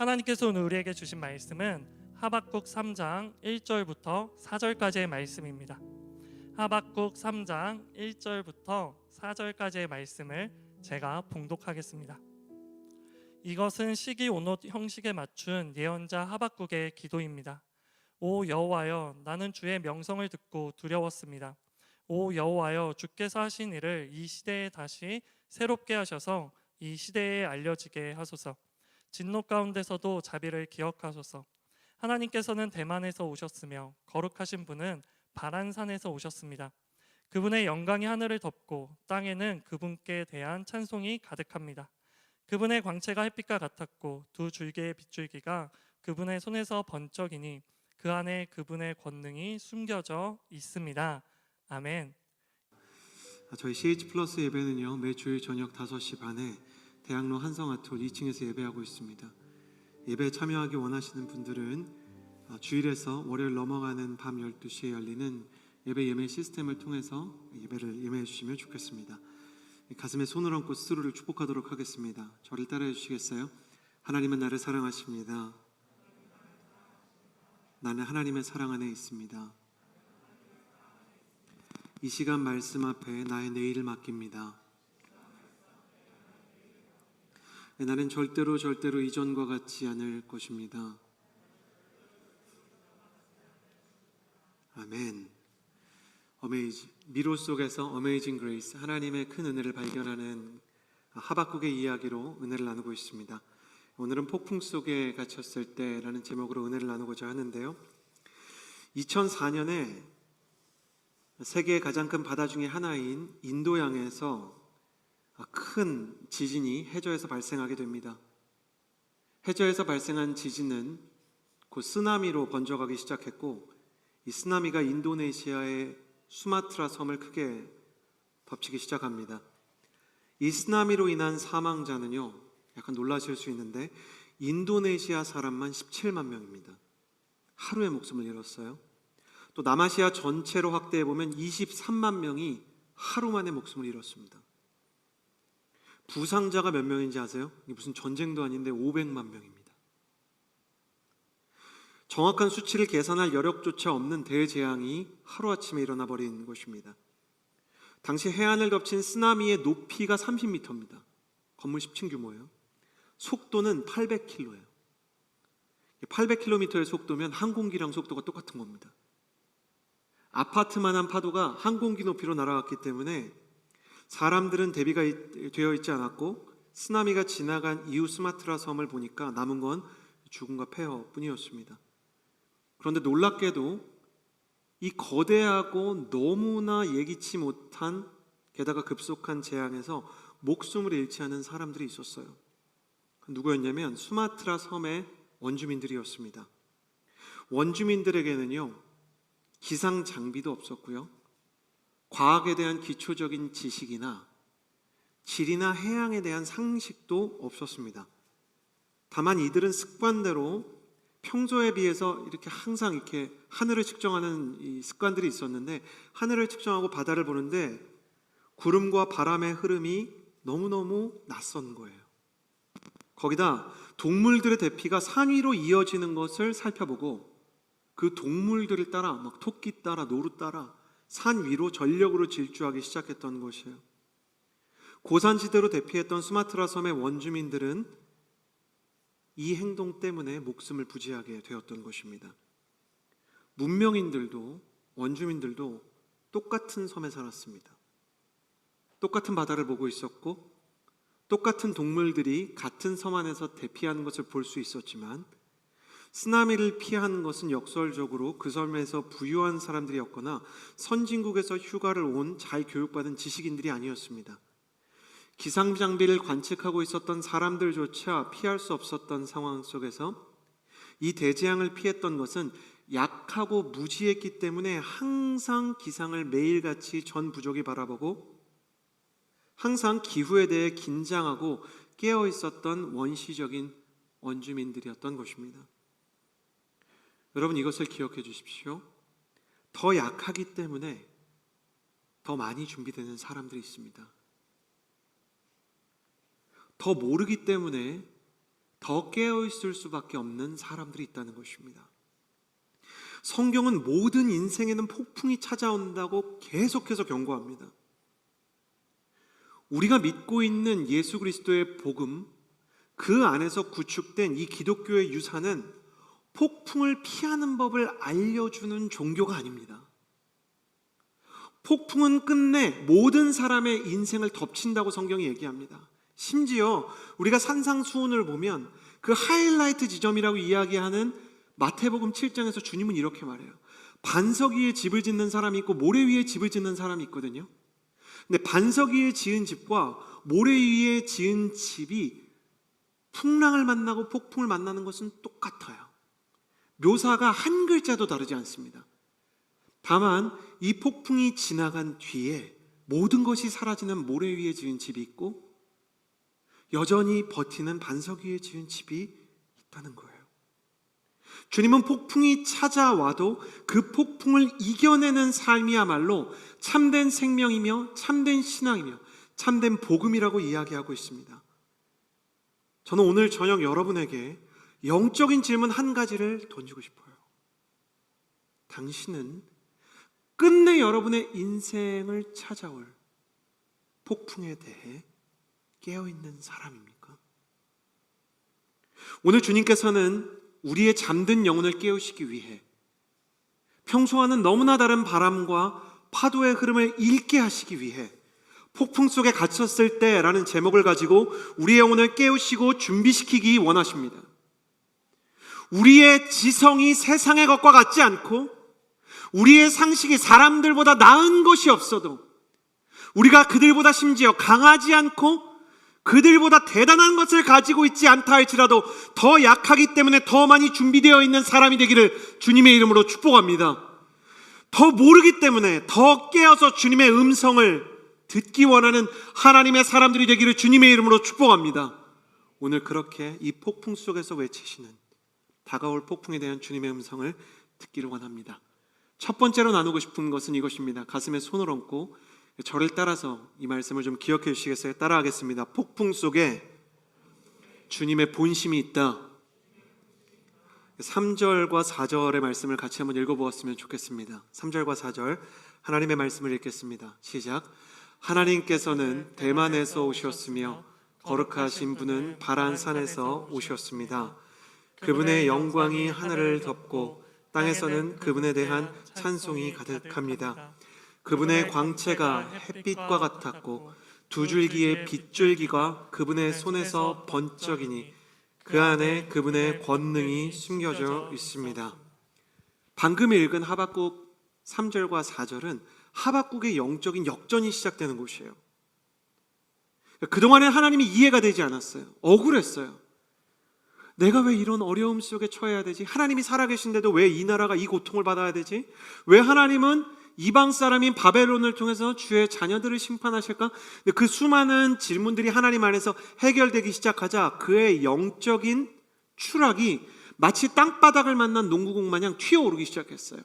하나님께서 오늘 우리에게 주신 말씀은 하박국 3장 1절부터 4절까지의 말씀입니다. 하박국 3장 1절부터 4절까지의 말씀을 제가 봉독하겠습니다. 이것은 시기 온옷 형식에 맞춘 예언자 하박국의 기도입니다. 오 여호와여, 나는 주의 명성을 듣고 두려웠습니다. 오 여호와여, 주께서 하신 일을 이 시대에 다시 새롭게 하셔서 이 시대에 알려지게 하소서. 진노 가운데서도 자비를 기억하소서. 하나님께서는 대만에서 오셨으며 거룩하신 분은 바란산에서 오셨습니다. 그분의 영광이 하늘을 덮고 땅에는 그분께 대한 찬송이 가득합니다. 그분의 광채가 햇빛과 같았고 두 줄기의 빗줄기가 그분의 손에서 번쩍이니 그 안에 그분의 권능이 숨겨져 있습니다. 아멘. 저희 CH 플러스 예배는요, 매주일 저녁 5시 반에 대학로 한성아톨 2층에서 예배하고 있습니다. 예배에 참여하기 원하시는 분들은 주일에서 월요일 넘어가는 밤 12시에 열리는 예매 시스템을 통해서 예배를 예매해 주시면 좋겠습니다. 가슴에 손을 얹고 스스로를 축복하도록 하겠습니다. 저를 따라해 주시겠어요? 하나님은 나를 사랑하십니다. 나는 하나님의 사랑 안에 있습니다. 이 시간 말씀 앞에 나의 내일을 맡깁니다. 나는 절대로 이전과 같지 않을 것입니다. 아멘. 미로 속에서 어메이징 그레이스, 하나님의 큰 은혜를 발견하는 하박국의 이야기로 은혜를 나누고 있습니다. 오늘은 폭풍 속에 갇혔을 때라는 제목으로 은혜를 나누고자 하는데요, 2004년에 세계의 가장 큰 바다 중에 하나인 인도양에서 큰 지진이 해저에서 발생하게 됩니다. 해저에서 발생한 지진은 곧 쓰나미로 번져가기 시작했고, 이 쓰나미가 인도네시아의 수마트라 섬을 크게 덮치기 시작합니다. 이 쓰나미로 인한 사망자는요, 약간 놀라실 수 있는데 인도네시아 사람만 17만 명입니다. 하루에 목숨을 잃었어요. 또 남아시아 전체로 확대해보면 23만 명이 하루 만에 목숨을 잃었습니다. 부상자가 몇 명인지 아세요? 이게 무슨 전쟁도 아닌데 500만 명입니다. 정확한 수치를 계산할 여력조차 없는 대재앙이 하루아침에 일어나 버린 것입니다. 당시 해안을 덮친 쓰나미의 높이가 30m입니다. 건물 10층 규모예요. 속도는 800km예요. 800km의 속도면 항공기랑 속도가 똑같은 겁니다. 아파트만한 파도가 항공기 높이로 날아갔기 때문에 사람들은 대비가 되어 있지 않았고, 쓰나미가 지나간 이후 스마트라 섬을 보니까 남은 건 죽음과 폐허뿐이었습니다. 그런데 놀랍게도 이 거대하고 너무나 예기치 못한, 게다가 급속한 재앙에서 목숨을 잃지 않은 사람들이 있었어요. 누구였냐면 수마트라 섬의 원주민들이었습니다. 원주민들에게는요, 기상 장비도 없었고요, 과학에 대한 기초적인 지식이나 지리나 해양에 대한 상식도 없었습니다. 다만 이들은 습관대로 평소에 비해서 이렇게 항상 이렇게 하늘을 측정하는 이 습관들이 있었는데, 하늘을 측정하고 바다를 보는데 구름과 바람의 흐름이 너무너무 낯선 거예요. 거기다 동물들의 대피가 산 위로 이어지는 것을 살펴보고, 그 동물들을 따라 막 토끼 따라 노루 따라 산 위로 전력으로 질주하기 시작했던 것이에요. 고산지대로 대피했던 수마트라 섬의 원주민들은 이 행동 때문에 목숨을 부지하게 되었던 것입니다. 문명인들도 원주민들도 똑같은 섬에 살았습니다. 똑같은 바다를 보고 있었고, 똑같은 동물들이 같은 섬 안에서 대피하는 것을 볼 수 있었지만, 쓰나미를 피한 것은 역설적으로 그 섬에서 부유한 사람들이었거나 선진국에서 휴가를 온 잘 교육받은 지식인들이 아니었습니다. 기상 장비를 관측하고 있었던 사람들조차 피할 수 없었던 상황 속에서 이 대재앙을 피했던 것은 약하고 무지했기 때문에 항상 기상을 매일같이 전 부족이 바라보고, 항상 기후에 대해 긴장하고 깨어 있었던 원시적인 원주민들이었던 것입니다. 여러분, 이것을 기억해 주십시오. 더 약하기 때문에 더 많이 준비되는 사람들이 있습니다. 더 모르기 때문에 더 깨어 있을 수밖에 없는 사람들이 있다는 것입니다. 성경은 모든 인생에는 폭풍이 찾아온다고 계속해서 경고합니다. 우리가 믿고 있는 예수 그리스도의 복음, 그 안에서 구축된 이 기독교의 유산은 폭풍을 피하는 법을 알려주는 종교가 아닙니다. 폭풍은 끝내 모든 사람의 인생을 덮친다고 성경이 얘기합니다. 심지어 우리가 산상수훈을 보면 그 하이라이트 지점이라고 이야기하는 마태복음 7장에서 주님은 이렇게 말해요. 반석 위에 집을 짓는 사람이 있고 모래 위에 집을 짓는 사람이 있거든요. 근데 반석 위에 지은 집과 모래 위에 지은 집이 풍랑을 만나고 폭풍을 만나는 것은 똑같아요. 묘사가 한 글자도 다르지 않습니다. 다만 이 폭풍이 지나간 뒤에 모든 것이 사라지는 모래 위에 지은 집이 있고 여전히 버티는 반석 위에 지은 집이 있다는 거예요. 주님은 폭풍이 찾아와도 그 폭풍을 이겨내는 삶이야말로 참된 생명이며 참된 신앙이며 참된 복음이라고 이야기하고 있습니다. 저는 오늘 저녁 여러분에게 영적인 질문 한 가지를 던지고 싶어요. 당신은 끝내 여러분의 인생을 찾아올 폭풍에 대해 깨어있는 사람입니까? 오늘 주님께서는 우리의 잠든 영혼을 깨우시기 위해 평소와는 너무나 다른 바람과 파도의 흐름을 읽게 하시기 위해 폭풍 속에 갇혔을 때라는 제목을 가지고 우리의 영혼을 깨우시고 준비시키기 원하십니다. 우리의 지성이 세상의 것과 같지 않고 우리의 상식이 사람들보다 나은 것이 없어도 우리가 그들보다 심지어 강하지 않고 그들보다 대단한 것을 가지고 있지 않다 할지라도 더 약하기 때문에 더 많이 준비되어 있는 사람이 되기를 주님의 이름으로 축복합니다. 더 모르기 때문에 더 깨어서 주님의 음성을 듣기 원하는 하나님의 사람들이 되기를 주님의 이름으로 축복합니다. 오늘 그렇게 이 폭풍 속에서 외치시는 다가올 폭풍에 대한 주님의 음성을 듣기를 원합니다. 첫 번째로 나누고 싶은 것은 이것입니다. 가슴에 손을 얹고 저를 따라서 이 말씀을 좀 기억해 주시겠어요? 따라하겠습니다. 폭풍 속에 주님의 본심이 있다. 3절과 4절의 말씀을 같이 한번 읽어보았으면 좋겠습니다. 3절과 4절 하나님의 말씀을 읽겠습니다. 시작. 하나님께서는 대만에서 오셨으며 거룩하신 분은 바란 산에서 오셨습니다. 그분의 영광이 하늘을 덮고 땅에서는 그분에 대한 찬송이 가득합니다. 그분의 광채가 햇빛과 같았고 두 줄기의 빗줄기가 그분의 손에서 번쩍이니 그 안에 그분의 권능이 숨겨져 있습니다. 방금 읽은 하박국 3절과 4절은 하박국의 영적인 역전이 시작되는 곳이에요. 그동안에 하나님이 이해가 되지 않았어요. 억울했어요. 내가 왜 이런 어려움 속에 처해야 되지? 하나님이 살아계신데도 왜 이 나라가 이 고통을 받아야 되지? 왜 하나님은 이방 사람인 바벨론을 통해서 주의 자녀들을 심판하실까? 그 수많은 질문들이 하나님 안에서 해결되기 시작하자 그의 영적인 추락이 마치 땅바닥을 만난 농구공 마냥 튀어오르기 시작했어요.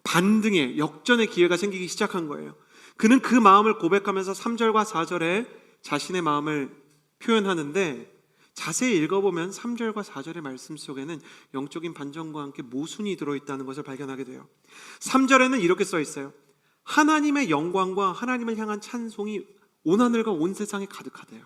반등의 역전의 기회가 생기기 시작한 거예요. 그는 그 마음을 고백하면서 3절과 4절에 자신의 마음을 표현하는데 자세히 읽어보면 3절과 4절의 말씀 속에는 영적인 반전과 함께 모순이 들어있다는 것을 발견하게 돼요. 3절에는 이렇게 써 있어요. 하나님의 영광과 하나님을 향한 찬송이 온 하늘과 온 세상에 가득하대요.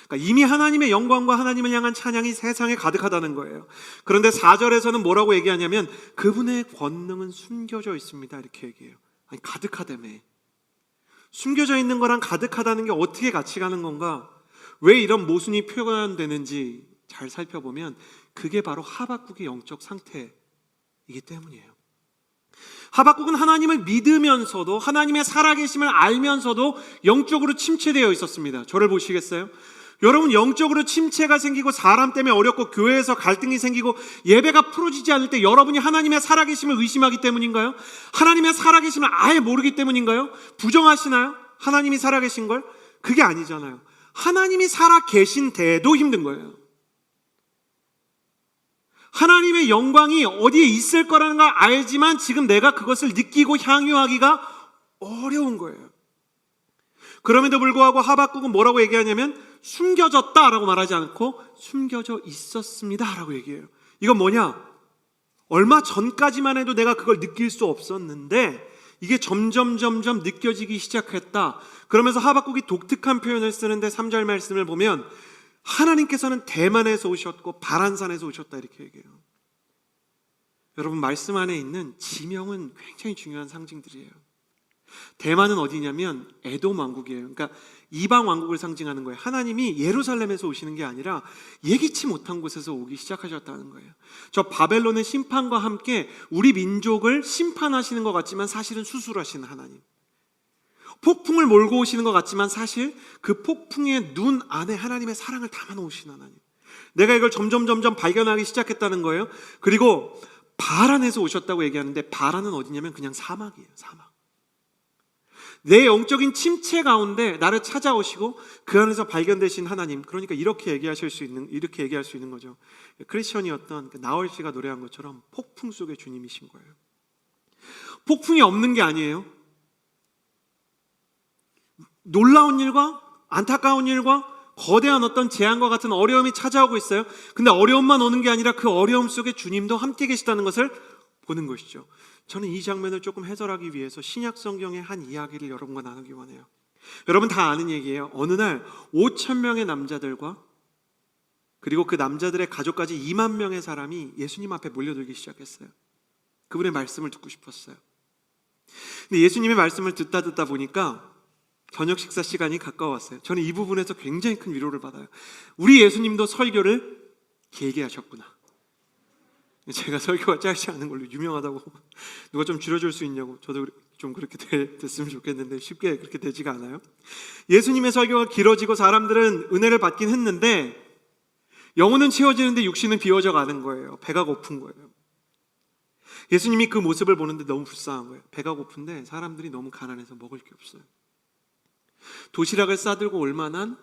그러니까 이미 하나님의 영광과 하나님을 향한 찬양이 세상에 가득하다는 거예요. 그런데 4절에서는 뭐라고 얘기하냐면 그분의 권능은 숨겨져 있습니다. 이렇게 얘기해요. 아니 가득하다며. 숨겨져 있는 거랑 가득하다는 게 어떻게 같이 가는 건가? 왜 이런 모순이 표현되는지 잘 살펴보면 그게 바로 하박국의 영적 상태이기 때문이에요. 하박국은 하나님을 믿으면서도 하나님의 살아계심을 알면서도 영적으로 침체되어 있었습니다. 저를 보시겠어요? 여러분 영적으로 침체가 생기고 사람 때문에 어렵고 교회에서 갈등이 생기고 예배가 풀어지지 않을 때 여러분이 하나님의 살아계심을 의심하기 때문인가요? 하나님의 살아계심을 아예 모르기 때문인가요? 부정하시나요? 하나님이 살아계신 걸? 그게 아니잖아요. 하나님이 살아계신데도 힘든 거예요. 하나님의 영광이 어디에 있을 거라는 걸 알지만 지금 내가 그것을 느끼고 향유하기가 어려운 거예요. 그럼에도 불구하고 하박국은 뭐라고 얘기하냐면 숨겨졌다라고 말하지 않고 숨겨져 있었습니다라고 얘기해요. 이건 뭐냐? 얼마 전까지만 해도 내가 그걸 느낄 수 없었는데 이게 점점 느껴지기 시작했다. 그러면서 하박국이 독특한 표현을 쓰는데 3절 말씀을 보면 하나님께서는 대만에서 오셨고 바란산에서 오셨다 이렇게 얘기해요. 여러분, 말씀 안에 있는 지명은 굉장히 중요한 상징들이에요. 대만은 어디냐면 에돔 왕국이에요. 그러니까 이방 왕국을 상징하는 거예요. 하나님이 예루살렘에서 오시는 게 아니라 예기치 못한 곳에서 오기 시작하셨다는 거예요. 저 바벨론의 심판과 함께 우리 민족을 심판하시는 것 같지만 사실은 수술하시는 하나님. 폭풍을 몰고 오시는 것 같지만 사실 그 폭풍의 눈 안에 하나님의 사랑을 담아놓으신 하나님. 내가 이걸 점점 발견하기 시작했다는 거예요. 그리고 바란에서 오셨다고 얘기하는데 바란은 어디냐면 그냥 사막이에요. 사막. 내 영적인 침체 가운데 나를 찾아오시고 그 안에서 발견되신 하나님. 그러니까 이렇게 얘기할 수 있는 거죠. 크리스천이었던 나얼 씨가 노래한 것처럼 폭풍 속의 주님이신 거예요. 폭풍이 없는 게 아니에요. 놀라운 일과 안타까운 일과 거대한 어떤 재앙과 같은 어려움이 찾아오고 있어요. 근데 어려움만 오는 게 아니라 그 어려움 속에 주님도 함께 계시다는 것을 보는 것이죠. 저는 이 장면을 조금 해설하기 위해서 신약 성경의 한 이야기를 여러분과 나누기 원해요. 여러분 다 아는 얘기예요. 어느 날 5,000명의 남자들과 그리고 그 남자들의 가족까지 2만 명의 사람이 예수님 앞에 몰려들기 시작했어요. 그분의 말씀을 듣고 싶었어요. 근데 예수님의 말씀을 듣다 보니까 저녁 식사 시간이 가까웠어요. 저는 이 부분에서 굉장히 큰 위로를 받아요. 우리 예수님도 설교를 길게 하셨구나. 제가 설교가 짧지 않은 걸로 유명하다고 누가 좀 줄여줄 수 있냐고 저도 좀 그렇게 됐으면 좋겠는데 쉽게 그렇게 되지가 않아요. 예수님의 설교가 길어지고 사람들은 은혜를 받긴 했는데 영혼은 채워지는데 육신은 비워져 가는 거예요. 배가 고픈 거예요. 예수님이 그 모습을 보는데 너무 불쌍한 거예요. 배가 고픈데 사람들이 너무 가난해서 먹을 게 없어요. 도시락을 싸들고 올 만한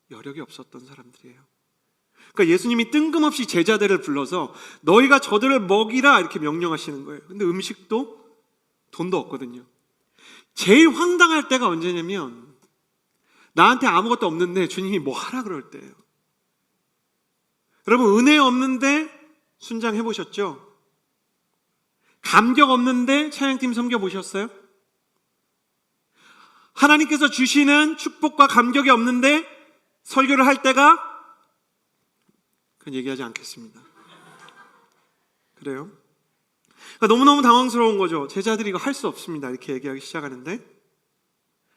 여력이 없었던 사람들이에요. 그러니까 예수님이 뜬금없이 제자들을 불러서 너희가 저들을 먹이라 이렇게 명령하시는 거예요. 근데 음식도 돈도 없거든요. 제일 황당할 때가 언제냐면 나한테 아무것도 없는데 주님이 뭐 하라 그럴 때예요. 여러분, 은혜 없는데 순장 해보셨죠? 감격 없는데 찬양팀 섬겨보셨어요? 하나님께서 주시는 축복과 감격이 없는데 설교를 할 때가, 그건 얘기하지 않겠습니다. 그래요? 그러니까 너무너무 당황스러운 거죠. 제자들이 이거 할 수 없습니다 이렇게 얘기하기 시작하는데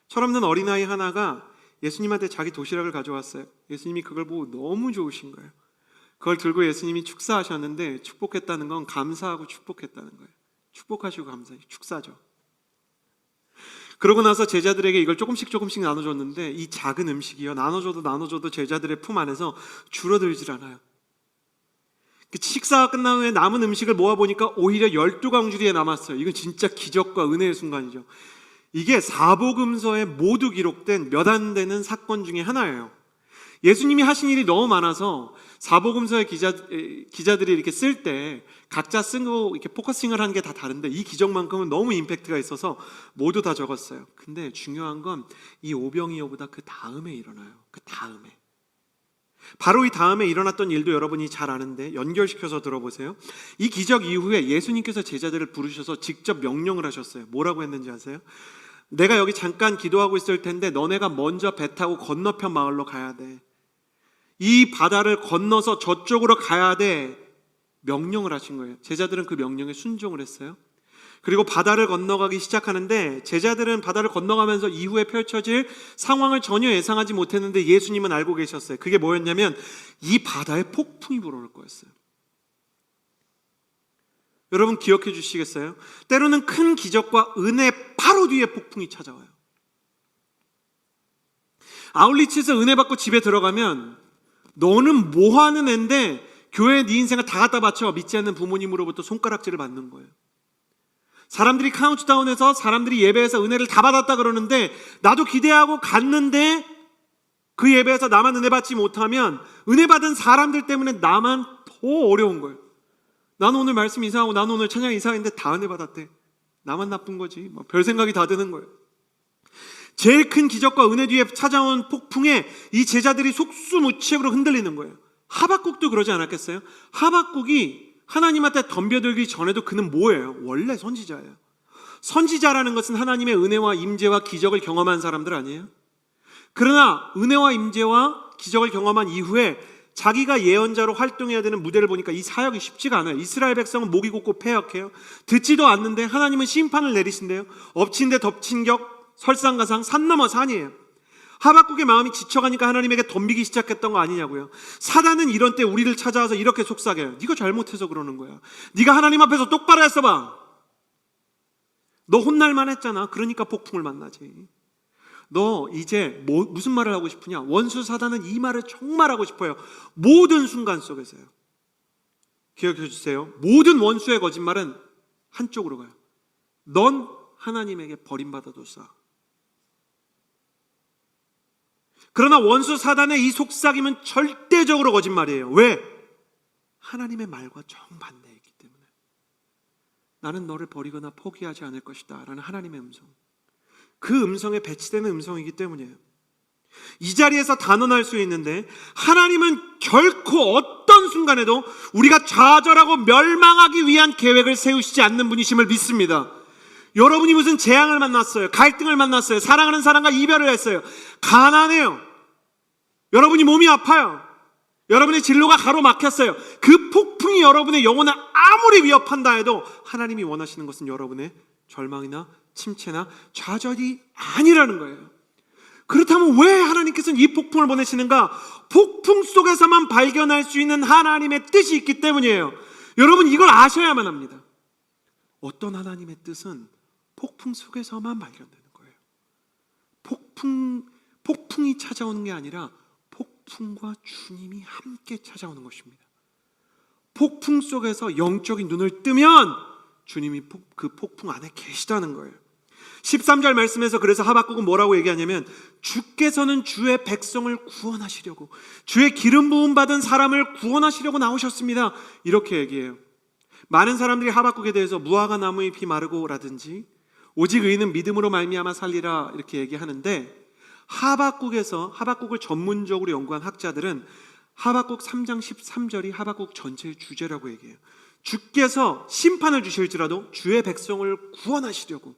철없는 어린아이 하나가 예수님한테 자기 도시락을 가져왔어요. 예수님이 그걸 보고 너무 좋으신 거예요. 그걸 들고 예수님이 축사하셨는데 축복했다는 건 감사하고 축복했다는 거예요. 축복하시고 감사해, 축사죠. 그러고 나서 제자들에게 이걸 조금씩 나눠줬는데 이 작은 음식이요, 나눠줘도 제자들의 품 안에서 줄어들질 않아요. 식사가 끝난 후에 남은 음식을 모아보니까 오히려 12광주리에 남았어요. 이건 진짜 기적과 은혜의 순간이죠. 이게 사복음서에 모두 기록된 몇 안 되는 사건 중에 하나예요. 예수님이 하신 일이 너무 많아서 사복음서의 기자들이 이렇게 쓸 때 각자 쓰고 이렇게 포커싱을 하는 게 다 다른데 이 기적만큼은 너무 임팩트가 있어서 모두 다 적었어요. 근데 중요한 건 이 오병이어보다 그 다음에 일어나요. 그 다음에. 바로 이 다음에 일어났던 일도 여러분이 잘 아는데 연결시켜서 들어보세요. 이 기적 이후에 예수님께서 제자들을 부르셔서 직접 명령을 하셨어요. 뭐라고 했는지 아세요? 내가 여기 잠깐 기도하고 있을 텐데 너네가 먼저 배 타고 건너편 마을로 가야 돼. 이 바다를 건너서 저쪽으로 가야 돼. 명령을 하신 거예요. 제자들은 그 명령에 순종을 했어요. 그리고 바다를 건너가기 시작하는데 제자들은 바다를 건너가면서 이후에 펼쳐질 상황을 전혀 예상하지 못했는데 예수님은 알고 계셨어요. 그게 뭐였냐면 이 바다에 폭풍이 불어올 거였어요. 여러분 기억해 주시겠어요? 때로는 큰 기적과 은혜 바로 뒤에 폭풍이 찾아와요. 아울리치에서 은혜 받고 집에 들어가면 너는 뭐하는 앤데 교회에 네 인생을 다 갖다 바쳐 믿지 않는 부모님으로부터 손가락질을 받는 거예요. 사람들이 카운트다운에서 사람들이 예배에서 은혜를 다 받았다 그러는데 나도 기대하고 갔는데 그 예배에서 나만 은혜 받지 못하면 은혜 받은 사람들 때문에 나만 더 어려운 거예요. 나는 오늘 말씀 이상하고 나는 오늘 찬양 이상했는데 다 은혜 받았대. 나만 나쁜 거지. 별 생각이 다 드는 거예요. 제일 큰 기적과 은혜 뒤에 찾아온 폭풍에 이 제자들이 속수무책으로 흔들리는 거예요. 하박국도 그러지 않았겠어요? 하박국이 하나님한테 덤벼들기 전에도 그는 뭐예요? 원래 선지자예요. 선지자라는 것은 하나님의 은혜와 임재와 기적을 경험한 사람들 아니에요? 그러나 은혜와 임재와 기적을 경험한 이후에 자기가 예언자로 활동해야 되는 무대를 보니까 이 사역이 쉽지가 않아요. 이스라엘 백성은 목이 곧고 패역해요. 듣지도 않는데 하나님은 심판을 내리신대요. 엎친 데 덮친 격, 설상가상, 산 넘어 산이에요. 하박국의 마음이 지쳐가니까 하나님에게 덤비기 시작했던 거 아니냐고요. 사단은 이런 때 우리를 찾아와서 이렇게 속삭여요. 네가 잘못해서 그러는 거야. 네가 하나님 앞에서 똑바로 했어봐. 너 혼날만 했잖아. 그러니까 폭풍을 만나지. 너 이제 무슨 말을 하고 싶으냐? 원수 사단은 이 말을 정말 하고 싶어요. 모든 순간 속에서요. 기억해 주세요. 모든 원수의 거짓말은 한쪽으로 가요. 넌 하나님에게 버림받아뒀어. 그러나 원수 사단의 이 속삭임은 절대적으로 거짓말이에요. 왜? 하나님의 말과 정반대에 있기 때문에. 나는 너를 버리거나 포기하지 않을 것이다 라는 하나님의 음성, 그 음성에 배치되는 음성이기 때문이에요. 이 자리에서 단언할 수 있는데 하나님은 결코 어떤 순간에도 우리가 좌절하고 멸망하기 위한 계획을 세우시지 않는 분이심을 믿습니다. 여러분이 무슨 재앙을 만났어요, 갈등을 만났어요, 사랑하는 사람과 이별을 했어요, 가난해요, 여러분이 몸이 아파요, 여러분의 진로가 가로막혔어요. 그 폭풍이 여러분의 영혼을 아무리 위협한다 해도 하나님이 원하시는 것은 여러분의 절망이나 침체나 좌절이 아니라는 거예요. 그렇다면 왜 하나님께서는 이 폭풍을 보내시는가? 폭풍 속에서만 발견할 수 있는 하나님의 뜻이 있기 때문이에요. 여러분 이걸 아셔야만 합니다. 어떤 하나님의 뜻은 폭풍 속에서만 발견되는 거예요. 폭풍이 찾아오는 게 아니라 폭풍과 주님이 함께 찾아오는 것입니다. 폭풍 속에서 영적인 눈을 뜨면 주님이 그 폭풍 안에 계시다는 거예요. 13절 말씀에서 그래서 하박국은 뭐라고 얘기하냐면 주께서는 주의 백성을 구원하시려고, 주의 기름 부음 받은 사람을 구원하시려고 나오셨습니다, 이렇게 얘기해요. 많은 사람들이 하박국에 대해서 무화과 나무의 피 마르고 라든지 오직 의인은 믿음으로 말미암아 살리라 이렇게 얘기하는데, 하박국을 전문적으로 연구한 학자들은 하박국 3장 13절이 하박국 전체의 주제라고 얘기해요. 주께서 심판을 주실지라도 주의 백성을 구원하시려고,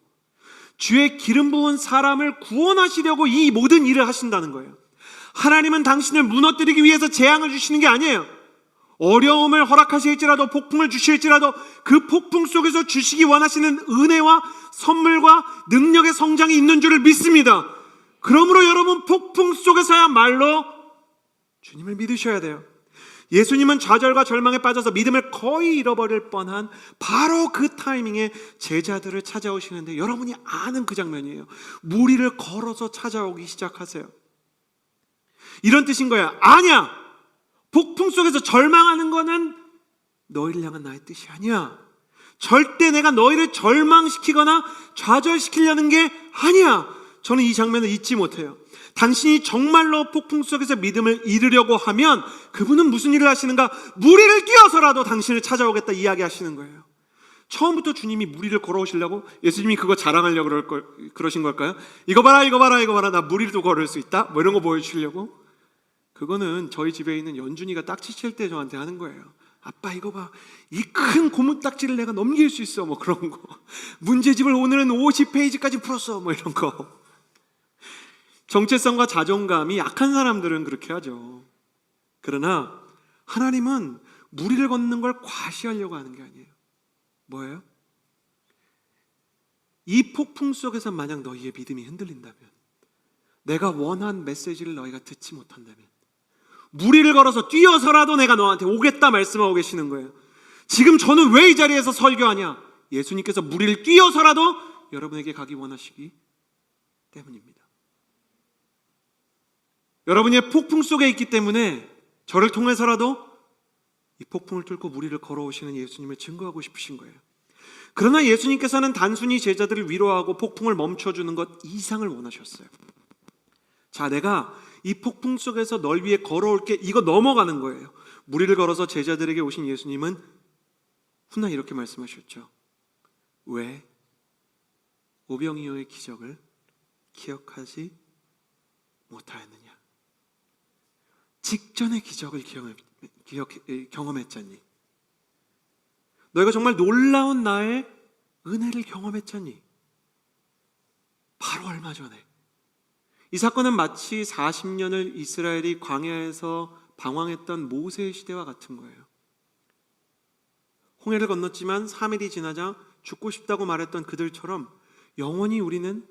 주의 기름 부은 사람을 구원하시려고 이 모든 일을 하신다는 거예요. 하나님은 당신을 무너뜨리기 위해서 재앙을 주시는 게 아니에요. 어려움을 허락하실지라도, 폭풍을 주실지라도 그 폭풍 속에서 주시기 원하시는 은혜와 선물과 능력의 성장이 있는 줄을 믿습니다. 그러므로 여러분 폭풍 속에서야말로 주님을 믿으셔야 돼요. 예수님은 좌절과 절망에 빠져서 믿음을 거의 잃어버릴 뻔한 바로 그 타이밍에 제자들을 찾아오시는데, 여러분이 아는 그 장면이에요. 무리를 걸어서 찾아오기 시작하세요. 이런 뜻인 거야. 아니야, 폭풍 속에서 절망하는 거는 너희를 향한 나의 뜻이 아니야. 절대 내가 너희를 절망시키거나 좌절시키려는 게 아니야. 저는 이 장면을 잊지 못해요. 당신이 정말로 폭풍 속에서 믿음을 잃으려고 하면 그분은 무슨 일을 하시는가? 무리를 뛰어서라도 당신을 찾아오겠다 이야기하시는 거예요. 처음부터 주님이 무리를 걸어오시려고, 예수님이 그거 자랑하려고 그러신 걸까요? 이거 봐라, 이거 봐라, 이거 봐라, 나 무리도 걸을 수 있다? 뭐 이런 거 보여주시려고? 그거는 저희 집에 있는 연준이가 딱지 칠 때 저한테 하는 거예요. 아빠 이거 봐, 이 큰 고무 딱지를 내가 넘길 수 있어, 뭐 그런 거. 문제집을 오늘은 50페이지까지 풀었어, 뭐 이런 거. 정체성과 자존감이 약한 사람들은 그렇게 하죠. 그러나 하나님은 무리를 걷는 걸 과시하려고 하는 게 아니에요. 뭐예요? 이 폭풍 속에서 만약 너희의 믿음이 흔들린다면, 내가 원한 메시지를 너희가 듣지 못한다면, 무리를 걸어서 뛰어서라도 내가 너한테 오겠다 말씀하고 계시는 거예요. 지금 저는 왜 이 자리에서 설교하냐? 예수님께서 무리를 뛰어서라도 여러분에게 가기 원하시기 때문입니다. 여러분이 폭풍 속에 있기 때문에 저를 통해서라도 이 폭풍을 뚫고 무리를 걸어오시는 예수님을 증거하고 싶으신 거예요. 그러나 예수님께서는 단순히 제자들을 위로하고 폭풍을 멈춰주는 것 이상을 원하셨어요. 자, 내가 이 폭풍 속에서 널 위해 걸어올게, 이거 넘어가는 거예요. 무리를 걸어서 제자들에게 오신 예수님은 훗날 이렇게 말씀하셨죠. 왜 오병이어의 기적을 기억하지 못하였느냐? 직전의 기적을 경험했잖니? 너희가 정말 놀라운 나의 은혜를 경험했잖니? 바로 얼마 전에 이 사건은 마치 40년을 이스라엘이 광야에서 방황했던 모세의 시대와 같은 거예요. 홍해를 건넜지만 3일이 지나자 죽고 싶다고 말했던 그들처럼 영원히 우리는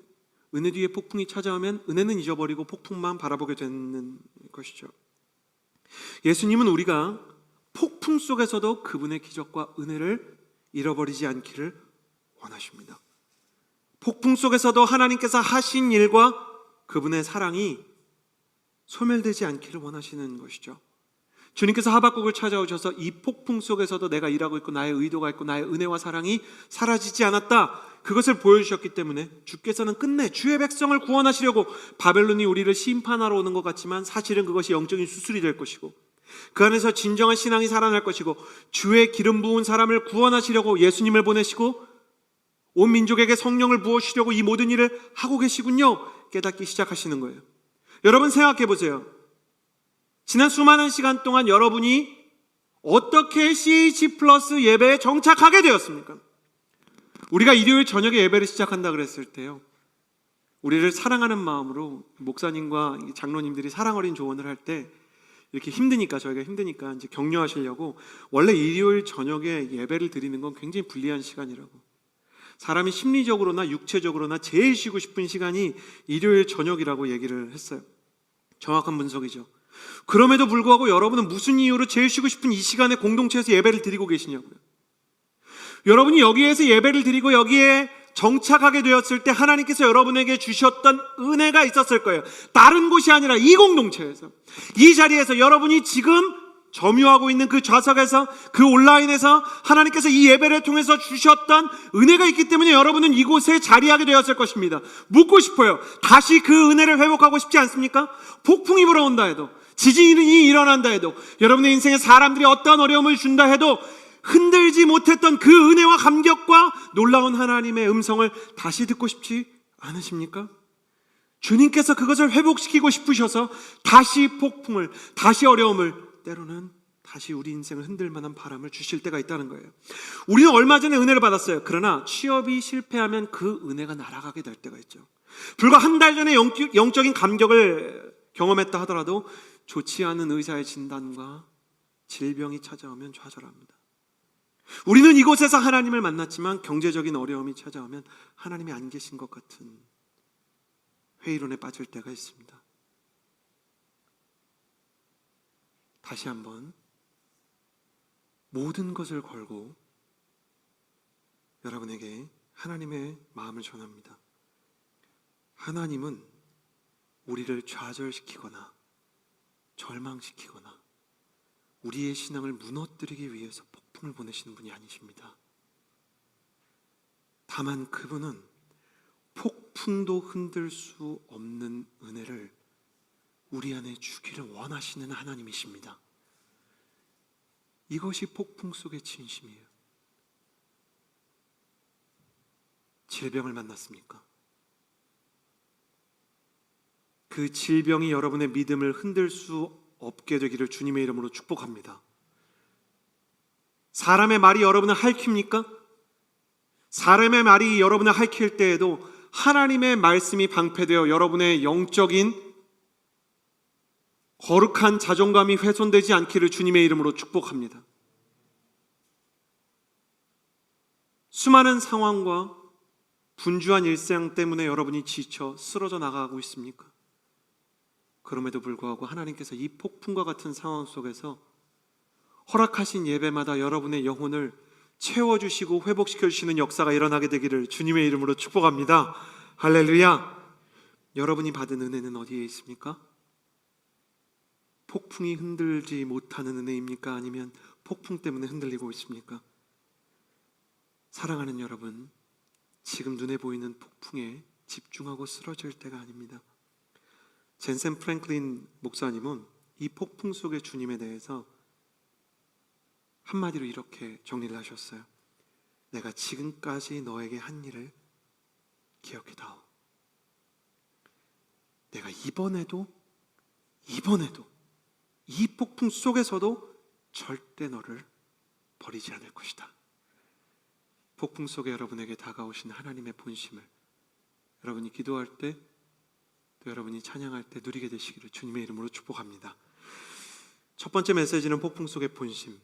은혜 뒤에 폭풍이 찾아오면 은혜는 잊어버리고 폭풍만 바라보게 되는 것이죠. 예수님은 우리가 폭풍 속에서도 그분의 기적과 은혜를 잃어버리지 않기를 원하십니다. 폭풍 속에서도 하나님께서 하신 일과 그분의 사랑이 소멸되지 않기를 원하시는 것이죠. 주님께서 하박국을 찾아오셔서 이 폭풍 속에서도 내가 일하고 있고 나의 의도가 있고 나의 은혜와 사랑이 사라지지 않았다, 그것을 보여주셨기 때문에 주께서는 끝내 주의 백성을 구원하시려고 바벨론이 우리를 심판하러 오는 것 같지만 사실은 그것이 영적인 수술이 될 것이고 그 안에서 진정한 신앙이 살아날 것이고 주의 기름 부은 사람을 구원하시려고 예수님을 보내시고 온 민족에게 성령을 부어주시려고 이 모든 일을 하고 계시군요, 깨닫기 시작하시는 거예요. 여러분 생각해 보세요. 지난 수많은 시간 동안 여러분이 어떻게 CH 플러스 예배에 정착하게 되었습니까? 우리가 일요일 저녁에 예배를 시작한다 그랬을 때요, 우리를 사랑하는 마음으로 목사님과 장로님들이 사랑 어린 조언을 할 때 이렇게 저희가 힘드니까 이제 격려하시려고 원래 일요일 저녁에 예배를 드리는 건 굉장히 불리한 시간이라고, 사람이 심리적으로나 육체적으로나 제일 쉬고 싶은 시간이 일요일 저녁이라고 얘기를 했어요. 정확한 분석이죠. 그럼에도 불구하고 여러분은 무슨 이유로 제일 쉬고 싶은 이 시간에 공동체에서 예배를 드리고 계시냐고요. 여러분이 여기에서 예배를 드리고 여기에 정착하게 되었을 때 하나님께서 여러분에게 주셨던 은혜가 있었을 거예요. 다른 곳이 아니라 이 공동체에서, 이 자리에서, 여러분이 지금 점유하고 있는 그 좌석에서, 그 온라인에서 하나님께서 이 예배를 통해서 주셨던 은혜가 있기 때문에 여러분은 이곳에 자리하게 되었을 것입니다. 묻고 싶어요. 다시 그 은혜를 회복하고 싶지 않습니까? 폭풍이 불어온다 해도, 지진이 일어난다 해도, 여러분의 인생에 사람들이 어떤 어려움을 준다 해도 흔들지 못했던 그 은혜와 감격과 놀라운 하나님의 음성을 다시 듣고 싶지 않으십니까? 주님께서 그것을 회복시키고 싶으셔서 다시 폭풍을, 다시 어려움을, 때로는 다시 우리 인생을 흔들 만한 바람을 주실 때가 있다는 거예요. 우리는 얼마 전에 은혜를 받았어요. 그러나 취업이 실패하면 그 은혜가 날아가게 될 때가 있죠. 불과 한 달 전에 영적인 감격을 경험했다 하더라도 좋지 않은 의사의 진단과 질병이 찾아오면 좌절합니다. 우리는 이곳에서 하나님을 만났지만 경제적인 어려움이 찾아오면 하나님이 안 계신 것 같은 회의론에 빠질 때가 있습니다. 다시 한번 모든 것을 걸고 여러분에게 하나님의 마음을 전합니다. 하나님은 우리를 좌절시키거나 절망시키거나 우리의 신앙을 무너뜨리기 위해서 폭풍을 보내시는 분이 아니십니다. 다만 그분은 폭풍도 흔들 수 없는 은혜를 우리 안에 주기를 원하시는 하나님이십니다. 이것이 폭풍 속의 진심이에요. 질병을 만났습니까? 그 질병이 여러분의 믿음을 흔들 수 없게 되기를 주님의 이름으로 축복합니다. 사람의 말이 여러분을 핥힙니까? 사람의 말이 여러분을 핥힐 때에도 하나님의 말씀이 방패되어 여러분의 영적인 거룩한 자존감이 훼손되지 않기를 주님의 이름으로 축복합니다. 수많은 상황과 분주한 일상 때문에 여러분이 지쳐 쓰러져 나가고 있습니까? 그럼에도 불구하고 하나님께서 이 폭풍과 같은 상황 속에서 허락하신 예배마다 여러분의 영혼을 채워주시고 회복시켜주시는 역사가 일어나게 되기를 주님의 이름으로 축복합니다. 할렐루야. 여러분이 받은 은혜는 어디에 있습니까? 폭풍이 흔들지 못하는 은혜입니까? 아니면 폭풍 때문에 흔들리고 있습니까? 사랑하는 여러분, 지금 눈에 보이는 폭풍에 집중하고 쓰러질 때가 아닙니다. 젠센 프랭클린 목사님은 이 폭풍 속의 주님에 대해서 한마디로 이렇게 정리를 하셨어요. 내가 지금까지 너에게 한 일을 기억해다오. 내가 이번에도 이 폭풍 속에서도 절대 너를 버리지 않을 것이다. 폭풍 속에 여러분에게 다가오신 하나님의 본심을 여러분이 기도할 때, 또 여러분이 찬양할 때 누리게 되시기를 주님의 이름으로 축복합니다. 첫 번째 메시지는 폭풍 속의 본심,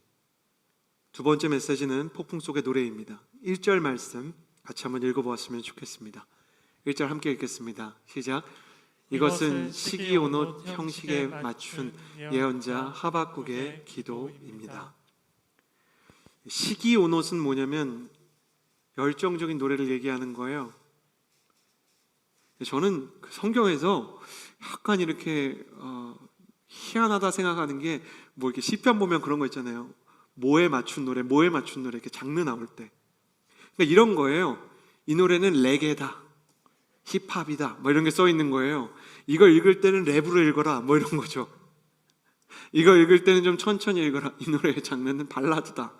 두 번째 메시지는 폭풍 속의 노래입니다. 1절 말씀 같이 한번 읽어보았으면 좋겠습니다. 1절 함께 읽겠습니다. 시작. 이것은 시기 온옷 형식에 맞춘 예언자 하박국의 기도입니다. 시기 온옷은 뭐냐면 열정적인 노래를 얘기하는 거예요. 저는 성경에서 약간 이렇게 희한하다 생각하는 게, 뭐 이렇게 시편 보면 그런 거 있잖아요. 뭐에 맞춘 노래 이렇게 장르 나올 때, 그러니까 이런 거예요. 이 노래는 레게다, 힙합이다, 뭐 이런 게 써 있는 거예요. 이걸 읽을 때는 랩으로 읽어라, 뭐 이런 거죠. 이거 읽을 때는 좀 천천히 읽어라. 이 노래의 장르는 발라드다.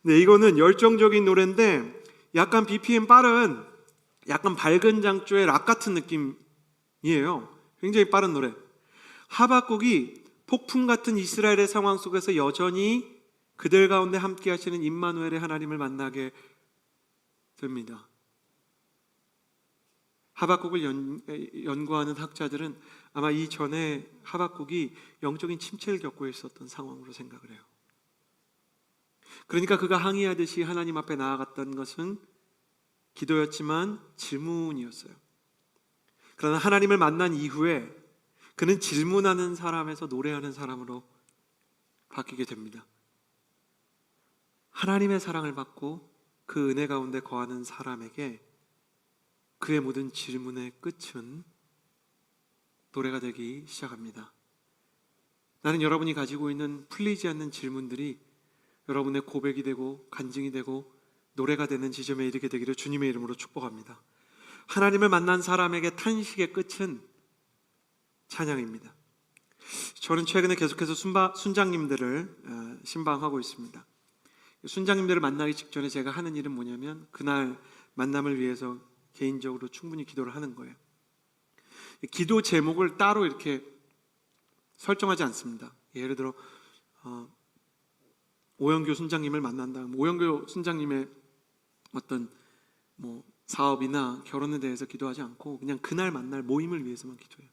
근데 이거는 열정적인 노래인데 약간 BPM 빠른, 약간 밝은 장조의 락 같은 느낌이에요. 굉장히 빠른 노래. 하박국이 폭풍 같은 이스라엘의 상황 속에서 여전히 그들 가운데 함께 하시는 임마누엘의 하나님을 만나게 됩니다. 하박국을 연구하는 학자들은 아마 이전에 하박국이 영적인 침체를 겪고 있었던 상황으로 생각을 해요. 그러니까 그가 항의하듯이 하나님 앞에 나아갔던 것은 기도였지만 질문이었어요. 그러나 하나님을 만난 이후에 그는 질문하는 사람에서 노래하는 사람으로 바뀌게 됩니다. 하나님의 사랑을 받고 그 은혜 가운데 거하는 사람에게 그의 모든 질문의 끝은 노래가 되기 시작합니다. 나는 여러분이 가지고 있는 풀리지 않는 질문들이 여러분의 고백이 되고 간증이 되고 노래가 되는 지점에 이르게 되기를 주님의 이름으로 축복합니다. 하나님을 만난 사람에게 탄식의 끝은 찬양입니다. 저는 최근에 계속해서 순장님들을 신방하고 있습니다. 순장님들을 만나기 직전에 제가 하는 일은 뭐냐면 그날 만남을 위해서 개인적으로 충분히 기도를 하는 거예요. 기도 제목을 따로 이렇게 설정하지 않습니다. 예를 들어 오영교 순장님을 만난다. 오영교 순장님의 어떤 사업이나 결혼에 대해서 기도하지 않고 그냥 그날 만날 모임을 위해서만 기도해요.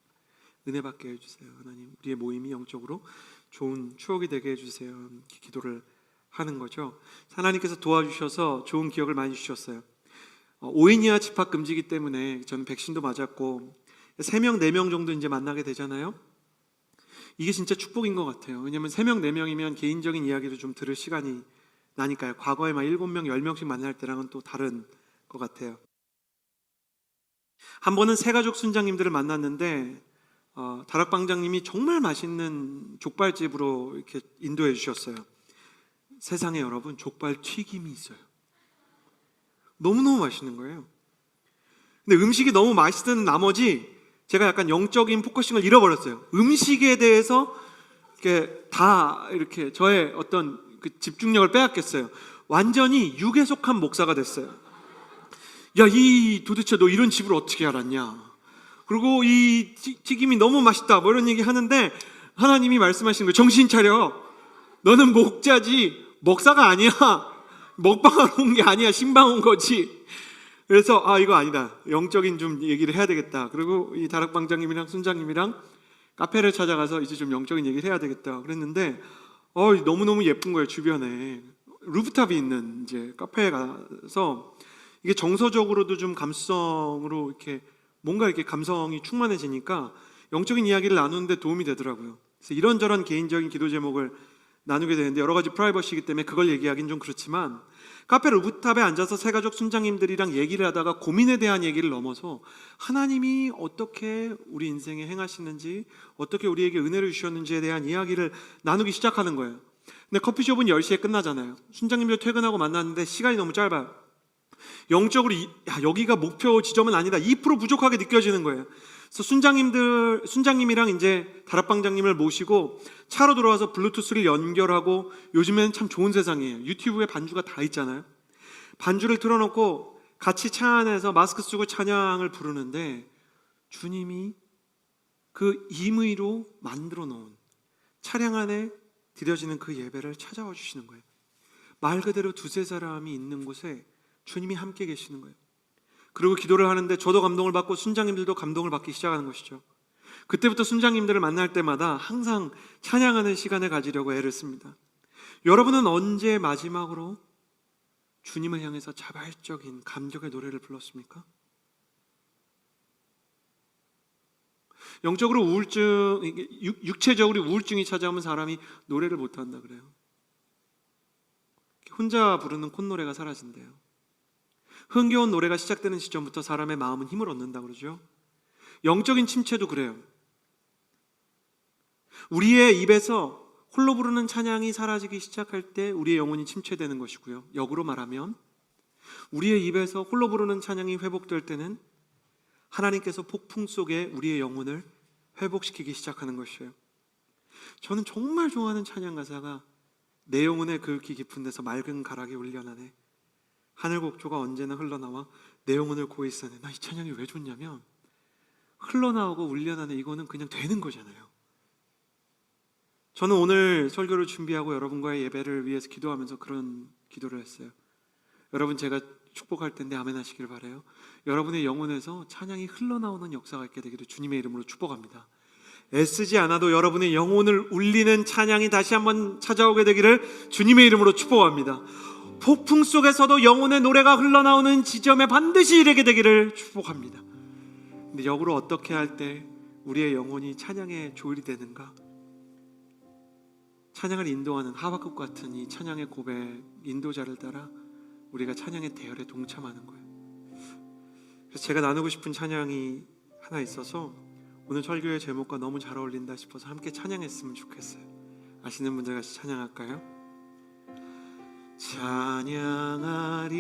은혜 받게 해주세요. 하나님, 우리의 모임이 영적으로 좋은 추억이 되게 해주세요. 이렇게 기도를 하는 거죠. 하나님께서 도와주셔서 좋은 기억을 많이 주셨어요. 5인 이하 집합 금지기 때문에 저는 백신도 맞았고 3명, 4명 정도 이제 만나게 되잖아요. 이게 진짜 축복인 것 같아요. 왜냐하면 3명, 4명이면 개인적인 이야기를 좀 들을 시간이 나니까요. 과거에 막 7명, 10명씩 만날 때랑은 또 다른 것 같아요. 한 번은 새가족 순장님들을 만났는데 다락방장님이 정말 맛있는 족발집으로 이렇게 인도해 주셨어요. 세상에 여러분, 족발 튀김이 있어요. 너무너무 맛있는 거예요. 근데 음식이 너무 맛있는 나머지 제가 약간 영적인 포커싱을 잃어버렸어요. 음식에 대해서 이렇게 저의 어떤 그 집중력을 빼앗겼어요. 완전히 육에 속한 목사가 됐어요. 야, 도대체 너 이런 집을 어떻게 알았냐? 그리고 이 튀김이 너무 맛있다, 뭐 이런 얘기 하는데 하나님이 말씀하시는 거예요. 정신 차려. 너는 목자지 목사가 아니야. 먹방하러 온 게 아니야. 신방 온 거지. 그래서 이거 아니다. 영적인 좀 얘기를 해야 되겠다. 그리고 이 다락방장님이랑 순장님이랑 카페를 찾아가서 이제 좀 영적인 얘기를 해야 되겠다 그랬는데 너무너무 예쁜 거예요. 주변에 루프탑이 있는 이제 카페에 가서 이게 정서적으로도 좀 감성으로 이렇게 뭔가 이렇게 감성이 충만해지니까 영적인 이야기를 나누는데 도움이 되더라고요. 그래서 이런저런 개인적인 기도 제목을 나누게 되는데 여러 가지 프라이버시이기 때문에 그걸 얘기하기는 좀 그렇지만 카페 루프탑에 앉아서 새가족 순장님들이랑 얘기를 하다가 고민에 대한 얘기를 넘어서 하나님이 어떻게 우리 인생에 행하시는지, 어떻게 우리에게 은혜를 주셨는지에 대한 이야기를 나누기 시작하는 거예요. 근데 커피숍은 10시에 끝나잖아요. 순장님들 퇴근하고 만났는데 시간이 너무 짧아요. 영적으로 여기가 목표 지점은 아니다, 2% 부족하게 느껴지는 거예요. 그래서 순장님이랑 이제 다락방장님을 모시고 차로 들어와서 블루투스를 연결하고, 요즘에는 참 좋은 세상이에요. 유튜브에 반주가 다 있잖아요. 반주를 틀어놓고 같이 차 안에서 마스크 쓰고 찬양을 부르는데 주님이 그 임의로 만들어 놓은 차량 안에 드려지는 그 예배를 찾아와 주시는 거예요. 말 그대로 두세 사람이 있는 곳에 주님이 함께 계시는 거예요. 그리고 기도를 하는데 저도 감동을 받고 순장님들도 감동을 받기 시작하는 것이죠. 그때부터 순장님들을 만날 때마다 항상 찬양하는 시간을 가지려고 애를 씁니다. 여러분은 언제 마지막으로 주님을 향해서 자발적인 감격의 노래를 불렀습니까? 영적으로 우울증, 육체적으로 우울증이 찾아오면 사람이 노래를 못한다 그래요. 혼자 부르는 콧노래가 사라진대요. 흥겨운 노래가 시작되는 시점부터 사람의 마음은 힘을 얻는다 그러죠. 영적인 침체도 그래요. 우리의 입에서 홀로 부르는 찬양이 사라지기 시작할 때 우리의 영혼이 침체되는 것이고요. 역으로 말하면 우리의 입에서 홀로 부르는 찬양이 회복될 때는 하나님께서 폭풍 속에 우리의 영혼을 회복시키기 시작하는 것이에요. 저는 정말 좋아하는 찬양 가사가 내 영혼의 그윽기 깊은 데서 맑은 가락이 울려나네. 하늘 곡조가 언제나 흘러나와 내 영혼을 고이 싸네. 나 이 찬양이 왜 좋냐면 흘러나오고 울려나네 이거는 그냥 되는 거잖아요. 저는 오늘 설교를 준비하고 여러분과의 예배를 위해서 기도하면서 그런 기도를 했어요. 여러분 제가 축복할 텐데 아멘 하시길 바라요. 여러분의 영혼에서 찬양이 흘러나오는 역사가 있게 되기를 주님의 이름으로 축복합니다. 애쓰지 않아도 여러분의 영혼을 울리는 찬양이 다시 한번 찾아오게 되기를 주님의 이름으로 축복합니다. 폭풍 속에서도 영혼의 노래가 흘러나오는 지점에 반드시 이르게 되기를 축복합니다. 근데 역으로 어떻게 할 때 우리의 영혼이 찬양의 조율이 되는가? 찬양을 인도하는 하박국 같은 이 찬양의 고백 인도자를 따라 우리가 찬양의 대열에 동참하는 거예요. 그래서 제가 나누고 싶은 찬양이 하나 있어서 오늘 설교의 제목과 너무 잘 어울린다 싶어서 함께 찬양했으면 좋겠어요. 아시는 분들 같이 찬양할까요? 찬양하리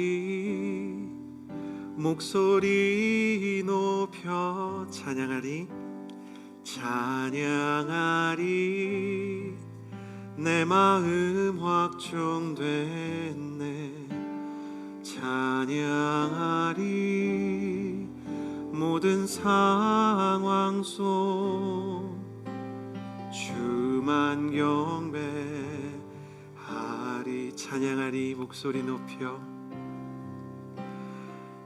목소리 높여 찬양하리 찬양하리 내 마음 확정됐네 찬양하리 모든 상황 속 주만 경배하리 찬양하리 목소리 높여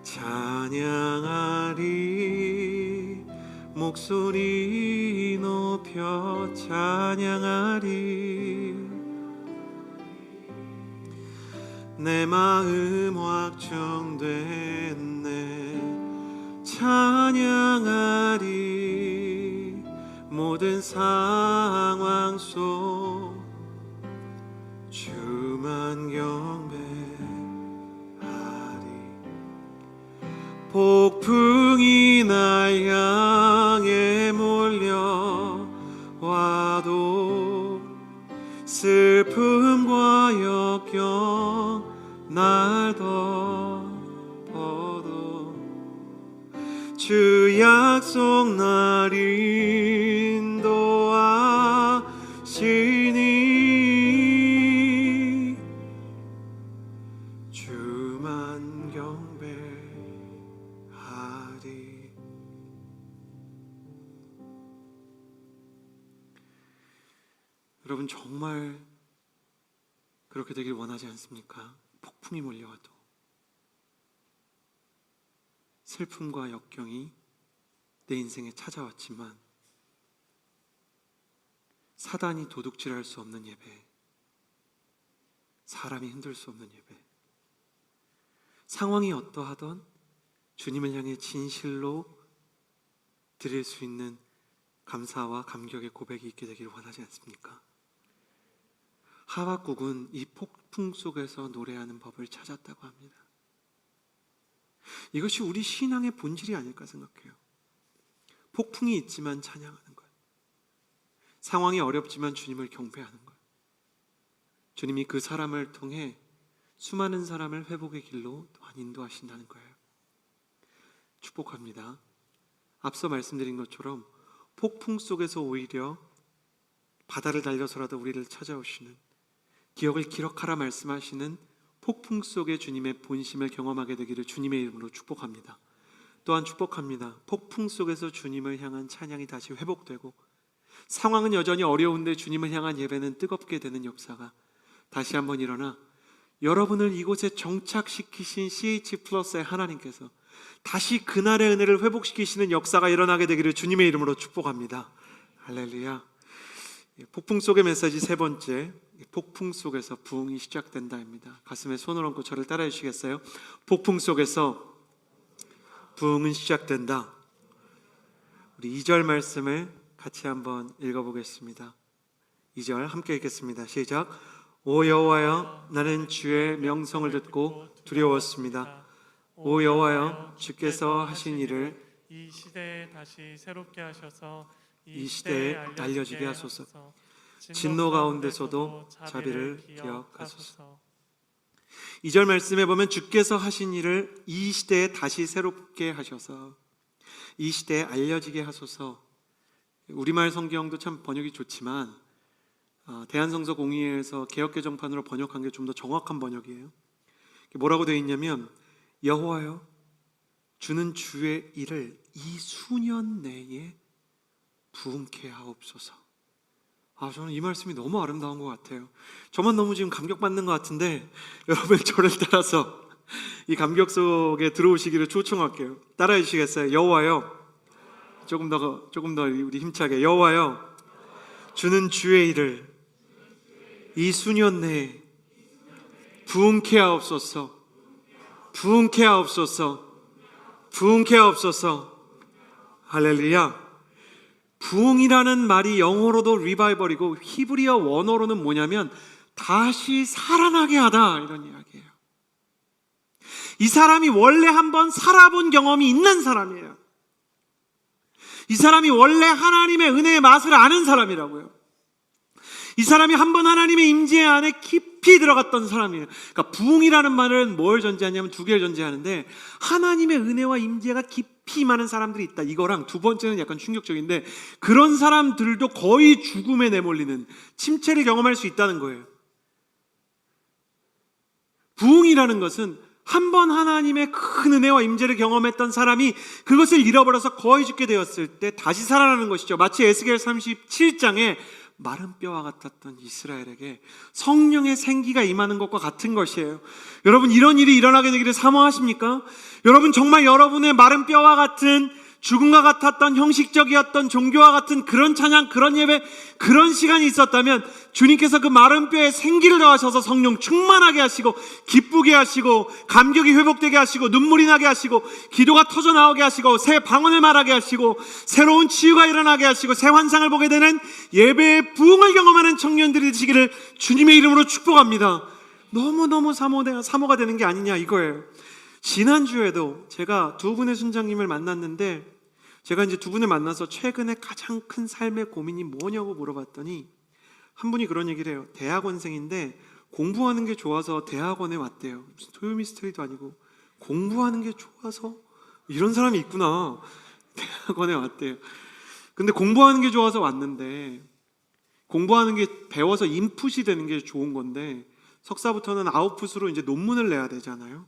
찬양하리 목소리 높여 찬양하리 내 마음 확정됐네 찬양하리 모든 상황 속 주만 경배하리 폭풍이 날 향해 몰려와도 슬픔과 역경 날 덮어도 주 약속 날 인도하시니 주만 경배하리. 여러분 정말 그렇게 되길 원하지 않습니까? 폭풍이 몰려와도 슬픔과 역경이 내 인생에 찾아왔지만 사단이 도둑질할 수 없는 예배, 사람이 흔들 수 없는 예배, 상황이 어떠하던 주님을 향해 진실로 드릴 수 있는 감사와 감격의 고백이 있게 되기를 원하지 않습니까? 하박국은 이 폭풍 속에서 노래하는 법을 찾았다고 합니다. 이것이 우리 신앙의 본질이 아닐까 생각해요. 폭풍이 있지만 찬양하는 것, 상황이 어렵지만 주님을 경배하는 것, 주님이 그 사람을 통해 수많은 사람을 회복의 길로 또한 인도하신다는 거예요. 축복합니다. 앞서 말씀드린 것처럼 폭풍 속에서 오히려 바다를 달려서라도 우리를 찾아오시는, 기억을 기록하라 말씀하시는 폭풍 속에 주님의 본심을 경험하게 되기를 주님의 이름으로 축복합니다. 또한 축복합니다. 폭풍 속에서 주님을 향한 찬양이 다시 회복되고 상황은 여전히 어려운데 주님을 향한 예배는 뜨겁게 되는 역사가 다시 한번 일어나 여러분을 이곳에 정착시키신 CH 플러스의 하나님께서 다시 그날의 은혜를 회복시키시는 역사가 일어나게 되기를 주님의 이름으로 축복합니다. 할렐루야. 폭풍 속의 메시지 세 번째, 폭풍 속에서 부흥이 시작된다입니다. 가슴에 손을 얹고 저를 따라해 주시겠어요? 폭풍 속에서 부흥은 시작된다. 우리 2절 말씀을 같이 한번 읽어보겠습니다. 2절 함께 읽겠습니다. 시작. 오 여호와여, 나는 주의 명성을 듣고 두려웠습니다. 오 여호와여, 주께서 하신 일을 이 시대에 다시 새롭게 하셔서 이 시대에 알려지게 하소서. 진노 가운데서도 자비를 기억하소서. 2절 말씀에 보면 주께서 하신 일을 이 시대에 다시 새롭게 하셔서 이 시대에 알려지게 하소서. 우리말 성경도 참 번역이 좋지만 대한성서 공의회에서 개역개정판으로 번역한 게 좀 더 정확한 번역이에요. 뭐라고 되어 있냐면 여호와여, 주는 주의 일을 이 수년 내에 부흥케 하옵소서. 저는 이 말씀이 너무 아름다운 것 같아요. 저만 너무 지금 감격받는 것 같은데 여러분 저를 따라서 이 감격 속에 들어오시기를 초청할게요. 따라해 주시겠어요? 여호와여, 조금 더 우리 힘차게. 여호와여, 주는 주의 일을 이 수년 내에 부흥케 하옵소서. 부흥케 하옵소서. 부흥케 하옵소서. 할렐루야. 부흥이라는 말이 영어로도 리바이벌이고 히브리어 원어로는 뭐냐면 다시 살아나게 하다, 이런 이야기예요. 이 사람이 원래 한번 살아본 경험이 있는 사람이에요. 이 사람이 원래 하나님의 은혜의 맛을 아는 사람이라고요. 이 사람이 한번 하나님의 임재 안에 깊이 들어갔던 사람이에요. 그러니까 부흥이라는 말은 뭘 전제하냐면 두 개를 전제하는데, 하나님의 은혜와 임재가 깊이 임하는 사람들이 있다, 이거랑 두 번째는 약간 충격적인데, 그런 사람들도 거의 죽음에 내몰리는 침체를 경험할 수 있다는 거예요. 부흥이라는 것은 한번 하나님의 큰 은혜와 임재를 경험했던 사람이 그것을 잃어버려서 거의 죽게 되었을 때 다시 살아나는 것이죠. 마치 에스겔 37장에 마른 뼈와 같았던 이스라엘에게 성령의 생기가 임하는 것과 같은 것이에요. 여러분, 이런 일이 일어나게 되기를 사모하십니까? 여러분, 정말 여러분의 마른 뼈와 같은, 죽음과 같았던, 형식적이었던 종교와 같은 그런 찬양, 그런 예배, 그런 시간이 있었다면 주님께서 그 마른 뼈에 생기를 더하셔서 성령 충만하게 하시고, 기쁘게 하시고, 감격이 회복되게 하시고, 눈물이 나게 하시고, 기도가 터져 나오게 하시고, 새 방언을 말하게 하시고, 새로운 치유가 일어나게 하시고, 새 환상을 보게 되는 예배의 부흥을 경험하는 청년들이 되시기를 주님의 이름으로 축복합니다. 너무너무 사모가 되는 게 아니냐, 이거예요. 지난주에도 제가 두 분의 순장님을 만났는데, 제가 이제 두 분을 만나서 최근에 가장 큰 삶의 고민이 뭐냐고 물어봤더니 한 분이 그런 얘기를 해요. 대학원생인데 공부하는 게 좋아서 대학원에 왔대요. 무슨 토요미스터리도 아니고 공부하는 게 좋아서, 이런 사람이 있구나. 대학원에 왔대요. 근데 공부하는 게 좋아서 왔는데, 공부하는 게 배워서 인풋이 되는 게 좋은 건데 석사부터는 아웃풋으로 이제 논문을 내야 되잖아요.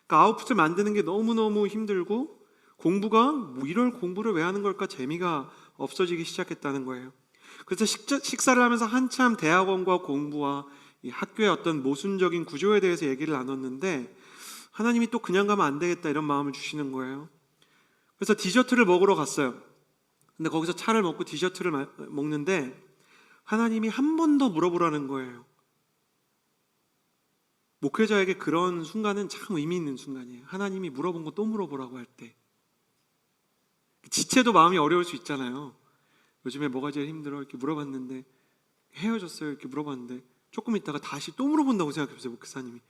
그러니까 아웃풋을 만드는 게 너무너무 힘들고, 공부가 뭐 이런 공부를 왜 하는 걸까, 재미가 없어지기 시작했다는 거예요. 그래서 식사를 하면서 한참 대학원과 공부와 이 학교의 어떤 모순적인 구조에 대해서 얘기를 나눴는데, 하나님이 또 그냥 가면 안 되겠다, 이런 마음을 주시는 거예요. 그래서 디저트를 먹으러 갔어요. 근데 거기서 차를 먹고 디저트를 먹는데 하나님이 한 번 더 물어보라는 거예요. 목회자에게 그런 순간은 참 의미 있는 순간이에요. 하나님이 물어본 거 또 물어보라고 할 때. 지체도 마음이 어려울 수 있잖아요. 요즘에 뭐가 제일 힘들어? 이렇게 물어봤는데, 헤어졌어요? 이렇게 물어봤는데 조금 있다가 다시 또 물어본다고 생각해보세요. 목사님이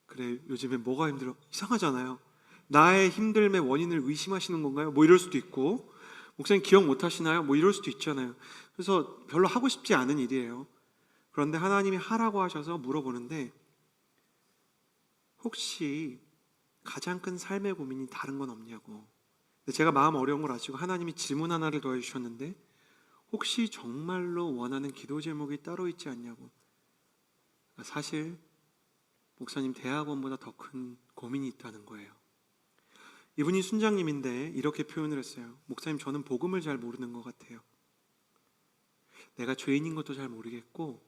그래, 요즘에 뭐가 힘들어? 이상하잖아요. 나의 힘듦의 원인을 의심하시는 건가요? 뭐 이럴 수도 있고, 목사님 기억 못 하시나요? 뭐 이럴 수도 있잖아요. 그래서 별로 하고 싶지 않은 일이에요. 그런데 하나님이 하라고 하셔서 물어보는데, 혹시 가장 큰 삶의 고민이 다른 건 없냐고. 제가 마음 어려운 걸 아시고 하나님이 질문 하나를 더 해주셨는데, 혹시 정말로 원하는 기도 제목이 따로 있지 않냐고. 사실 목사님 대학원보다 더 큰 고민이 있다는 거예요. 이분이 순장님인데 이렇게 표현을 했어요. 목사님, 저는 복음을 잘 모르는 것 같아요. 내가 죄인인 것도 잘 모르겠고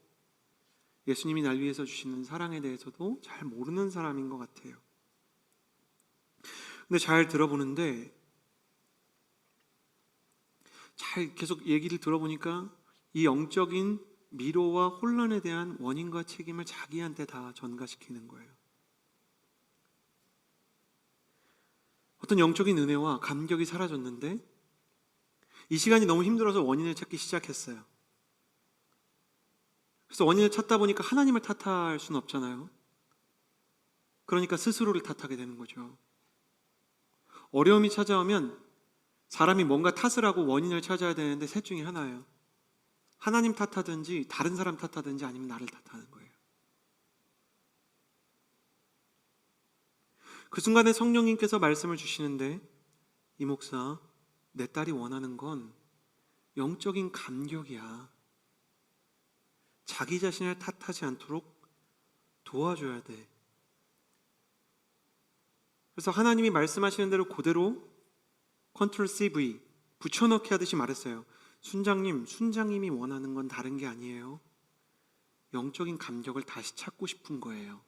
예수님이 날 위해서 주시는 사랑에 대해서도 잘 모르는 사람인 것 같아요. 근데 잘 들어보는데 잘 계속 얘기를 들어보니까 이 영적인 미로와 혼란에 대한 원인과 책임을 자기한테 다 전가시키는 거예요. 어떤 영적인 은혜와 감격이 사라졌는데 이 시간이 너무 힘들어서 원인을 찾기 시작했어요. 그래서 원인을 찾다 보니까 하나님을 탓할 수는 없잖아요. 그러니까 스스로를 탓하게 되는 거죠. 어려움이 찾아오면 사람이 뭔가 탓을 하고 원인을 찾아야 되는데 셋 중에 하나예요. 하나님 탓하든지 다른 사람 탓하든지 아니면 나를 탓하는 거예요. 그 순간에 성령님께서 말씀을 주시는데, 이 목사, 내 딸이 원하는 건 영적인 감격이야. 자기 자신을 탓하지 않도록 도와줘야 돼. 그래서 하나님이 말씀하시는 대로 그대로 컨트롤 CV 붙여넣기 하듯이 말했어요. 순장님이 원하는 건 다른 게 아니에요. 영적인 감격을 다시 찾고 싶은 거예요.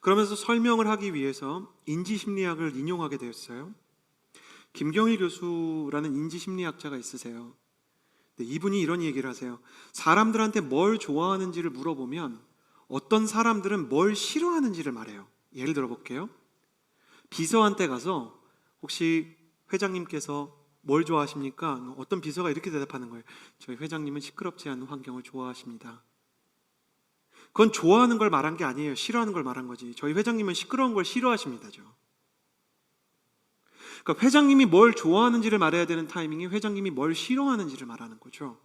그러면서 설명을 하기 위해서 인지심리학을 인용하게 되었어요. 김경일 교수라는 인지심리학자가 있으세요. 이분이 이런 얘기를 하세요. 사람들한테 뭘 좋아하는지를 물어보면 어떤 사람들은 뭘 싫어하는지를 말해요. 예를 들어 볼게요. 비서한테 가서 혹시 회장님께서 뭘 좋아하십니까? 어떤 비서가 이렇게 대답하는 거예요. 저희 회장님은 시끄럽지 않은 환경을 좋아하십니다. 그건 좋아하는 걸 말한 게 아니에요. 싫어하는 걸 말한 거지. 저희 회장님은 시끄러운 걸 싫어하십니다죠. 그러니까 회장님이 뭘 좋아하는지를 말해야 되는 타이밍이 회장님이 뭘 싫어하는지를 말하는 거죠.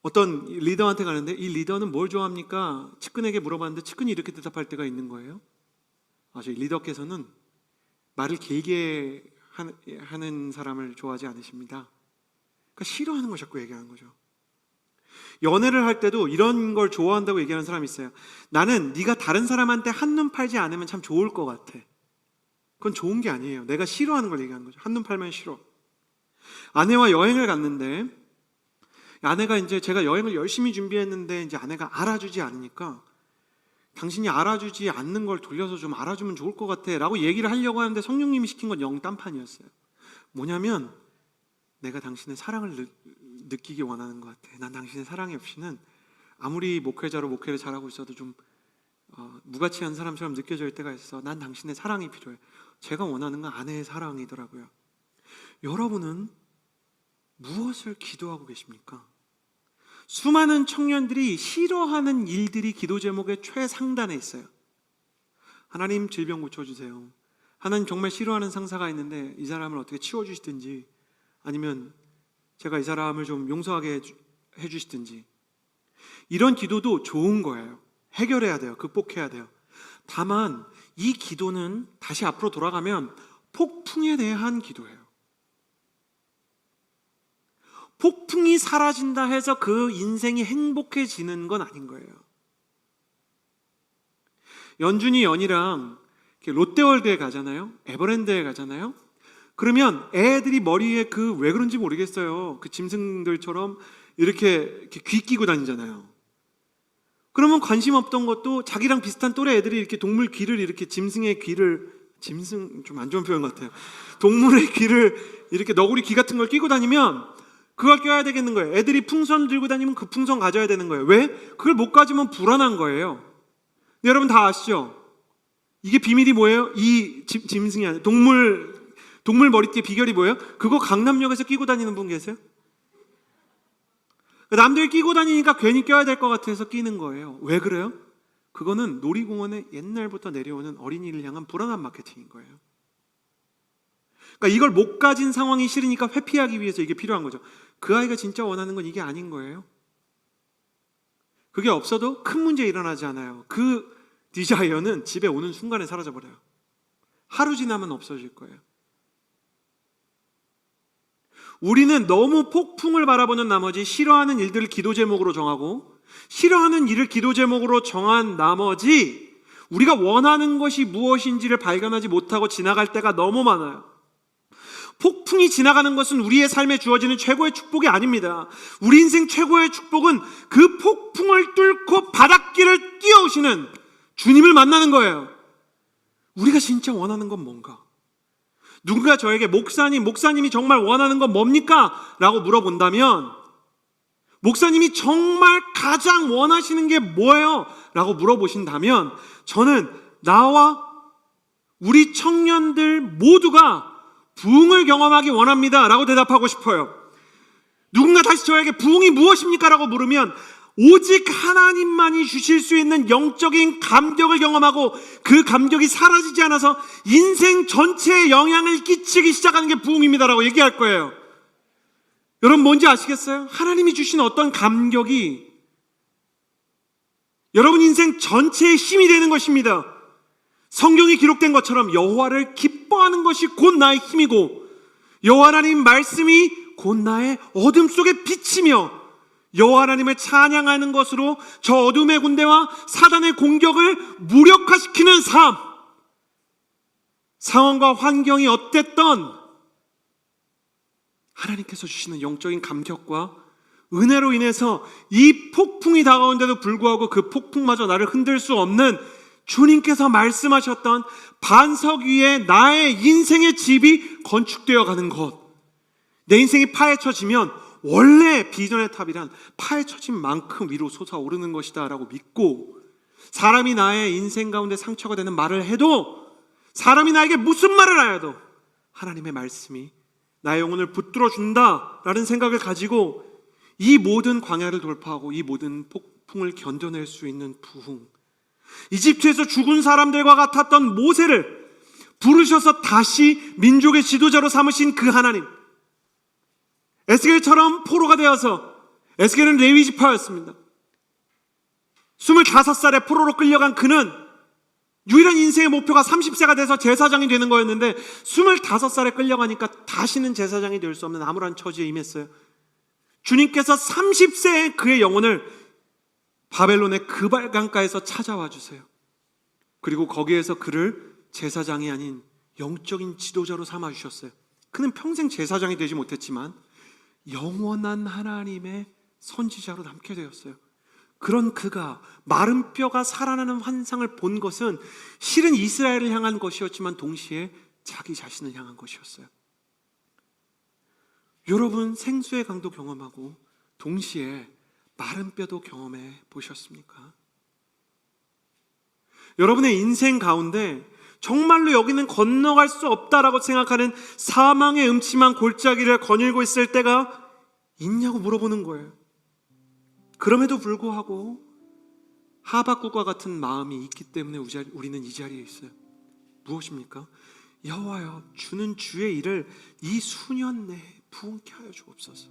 어떤 리더한테 가는데 이 리더는 뭘 좋아합니까? 측근에게 물어봤는데 측근이 이렇게 대답할 때가 있는 거예요. 저희 리더께서는 말을 길게 하는 사람을 좋아하지 않으십니다. 그러니까 싫어하는 걸 자꾸 얘기하는 거죠. 연애를 할 때도 이런 걸 좋아한다고 얘기하는 사람이 있어요. 나는 네가 다른 사람한테 한눈 팔지 않으면 참 좋을 것 같아. 그건 좋은 게 아니에요. 내가 싫어하는 걸 얘기하는 거죠. 한눈 팔면 싫어. 아내와 여행을 갔는데 아내가 이제 제가 여행을 열심히 준비했는데 이제 아내가 알아주지 않으니까 당신이 알아주지 않는 걸 돌려서 좀 알아주면 좋을 것 같아 라고 얘기를 하려고 하는데 성령님이 시킨 건 영 딴판이었어요. 뭐냐면 내가 당신의 사랑을 느끼기 원하는 것 같아. 난 당신의 사랑이 없이는 아무리 목회자로 목회를 잘하고 있어도 좀 무가치한 사람처럼 느껴질 때가 있어. 난 당신의 사랑이 필요해. 제가 원하는 건 아내의 사랑이더라고요. 여러분은 무엇을 기도하고 계십니까? 수많은 청년들이 싫어하는 일들이 기도 제목의 최상단에 있어요. 하나님 질병 고쳐주세요. 하나님 정말 싫어하는 상사가 있는데 이 사람을 어떻게 치워주시든지 아니면 제가 이 사람을 좀 용서하게 해주시든지. 이런 기도도 좋은 거예요. 해결해야 돼요. 극복해야 돼요. 다만 이 기도는 다시 앞으로 돌아가면 폭풍에 대한 기도예요. 폭풍이 사라진다 해서 그 인생이 행복해지는 건 아닌 거예요. 연준이 연이랑 롯데월드에 가잖아요. 에버랜드에 가잖아요. 그러면 애들이 머리에 왜 그런지 모르겠어요. 그 짐승들처럼 이렇게 귀 끼고 다니잖아요. 그러면 관심 없던 것도 자기랑 비슷한 또래 애들이 이렇게 동물 귀를 이렇게 짐승의 귀를 짐승 좀 안 좋은 표현 같아요. 동물의 귀를 이렇게 너구리 귀 같은 걸 끼고 다니면 그걸 껴야 되겠는 거예요. 애들이 풍선 들고 다니면 그 풍선 가져야 되는 거예요. 왜? 그걸 못 가지면 불안한 거예요. 여러분 다 아시죠? 이게 비밀이 뭐예요? 이 짐승이 아니라 동물 머리띠의 비결이 뭐예요? 그거 강남역에서 끼고 다니는 분 계세요? 남들이 끼고 다니니까 괜히 껴야 될 것 같아서 끼는 거예요. 왜 그래요? 그거는 놀이공원에 옛날부터 내려오는 어린이를 향한 불안한 마케팅인 거예요. 그러니까 이걸 못 가진 상황이 싫으니까 회피하기 위해서 이게 필요한 거죠. 그 아이가 진짜 원하는 건 이게 아닌 거예요. 그게 없어도 큰 문제 일어나지 않아요. 그 디자이어는 집에 오는 순간에 사라져버려요. 하루 지나면 없어질 거예요. 우리는 너무 폭풍을 바라보는 나머지 싫어하는 일들을 기도 제목으로 정하고 싫어하는 일을 기도 제목으로 정한 나머지 우리가 원하는 것이 무엇인지를 발견하지 못하고 지나갈 때가 너무 많아요. 폭풍이 지나가는 것은 우리의 삶에 주어지는 최고의 축복이 아닙니다. 우리 인생 최고의 축복은 그 폭풍을 뚫고 바닷길을 뛰어오시는 주님을 만나는 거예요. 우리가 진짜 원하는 건 뭔가? 누군가 저에게 목사님이 정말 원하는 건 뭡니까? 라고 물어본다면, 목사님이 정말 가장 원하시는 게 뭐예요? 라고 물어보신다면, 저는 나와 우리 청년들 모두가 부흥을 경험하기 원합니다 라고 대답하고 싶어요. 누군가 다시 저에게 부흥이 무엇입니까? 라고 물으면 오직 하나님만이 주실 수 있는 영적인 감격을 경험하고 그 감격이 사라지지 않아서 인생 전체에 영향을 끼치기 시작하는 게 부흥입니다 라고 얘기할 거예요. 여러분 뭔지 아시겠어요? 하나님이 주신 어떤 감격이 여러분 인생 전체의 힘이 되는 것입니다. 성경에 기록된 것처럼 여호와를 기뻐하는 것이 곧 나의 힘이고 여호와 하나님 말씀이 곧 나의 어둠 속에 비치며 여호와 하나님을 찬양하는 것으로 저 어둠의 군대와 사단의 공격을 무력화시키는 삶. 상황과 환경이 어땠던 하나님께서 주시는 영적인 감격과 은혜로 인해서 이 폭풍이 다가온데도 불구하고 그 폭풍마저 나를 흔들 수 없는 주님께서 말씀하셨던 반석 위에 나의 인생의 집이 건축되어 가는 것. 내 인생이 파헤쳐지면 원래 비전의 탑이란 파헤쳐진 만큼 위로 솟아오르는 것이다 라고 믿고, 사람이 나의 인생 가운데 상처가 되는 말을 해도, 사람이 나에게 무슨 말을 하여도 하나님의 말씀이 나의 영혼을 붙들어 준다 라는 생각을 가지고 이 모든 광야를 돌파하고 이 모든 폭풍을 견뎌낼 수 있는 부흥. 이집트에서 죽은 사람들과 같았던 모세를 부르셔서 다시 민족의 지도자로 삼으신 그 하나님, 에스겔처럼 포로가 되어서, 에스겔은 레위 지파였습니다. 25살에 포로로 끌려간 그는 유일한 인생의 목표가 30세가 돼서 제사장이 되는 거였는데 25살에 끌려가니까 다시는 제사장이 될 수 없는 암울한 처지에 임했어요. 주님께서 30세의 그의 영혼을 바벨론의 그발강가에서 찾아와 주세요. 그리고 거기에서 그를 제사장이 아닌 영적인 지도자로 삼아 주셨어요. 그는 평생 제사장이 되지 못했지만 영원한 하나님의 선지자로 남게 되었어요. 그런 그가 마른 뼈가 살아나는 환상을 본 것은 실은 이스라엘을 향한 것이었지만 동시에 자기 자신을 향한 것이었어요. 여러분 생수의 강도 경험하고 동시에 마른 뼈도 경험해 보셨습니까? 여러분의 인생 가운데 정말로 여기는 건너갈 수 없다라고 생각하는 사망의 음침한 골짜기를 거닐고 있을 때가 있냐고 물어보는 거예요. 그럼에도 불구하고 하박국과 같은 마음이 있기 때문에 우리는 이 자리에 있어요. 무엇입니까? 여호와여, 주는 주의 일을 이 수년 내에 부흥케 하여 주옵소서.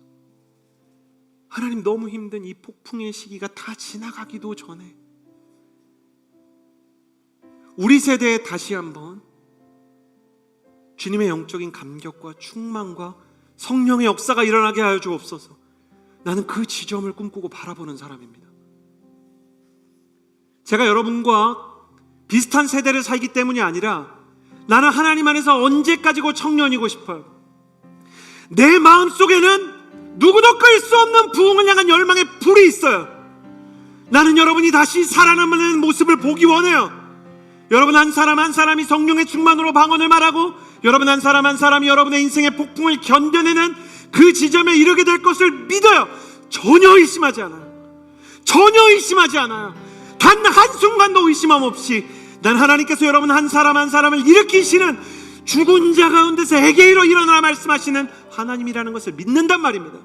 하나님, 너무 힘든 이 폭풍의 시기가 다 지나가기도 전에 우리 세대에 다시 한번 주님의 영적인 감격과 충만과 성령의 역사가 일어나게 하여 주옵소서. 나는 그 지점을 꿈꾸고 바라보는 사람입니다. 제가 여러분과 비슷한 세대를 살기 때문이 아니라 나는 하나님 안에서 언제까지고 청년이고 싶어요. 내 마음속에는 누구도 끌 수 없는 부흥을 향한 열망의 불이 있어요. 나는 여러분이 다시 살아남는 모습을 보기 원해요. 여러분 한 사람 한 사람이 성령의 충만으로 방언을 말하고 여러분 한 사람 한 사람이 여러분의 인생의 폭풍을 견뎌내는 그 지점에 이르게 될 것을 믿어요. 전혀 의심하지 않아요. 전혀 의심하지 않아요. 단 한순간도 의심함 없이 난 하나님께서 여러분 한 사람 한 사람을 일으키시는 죽은 자 가운데서 에게이로 일어나라 말씀하시는 하나님이라는 것을 믿는단 말입니다.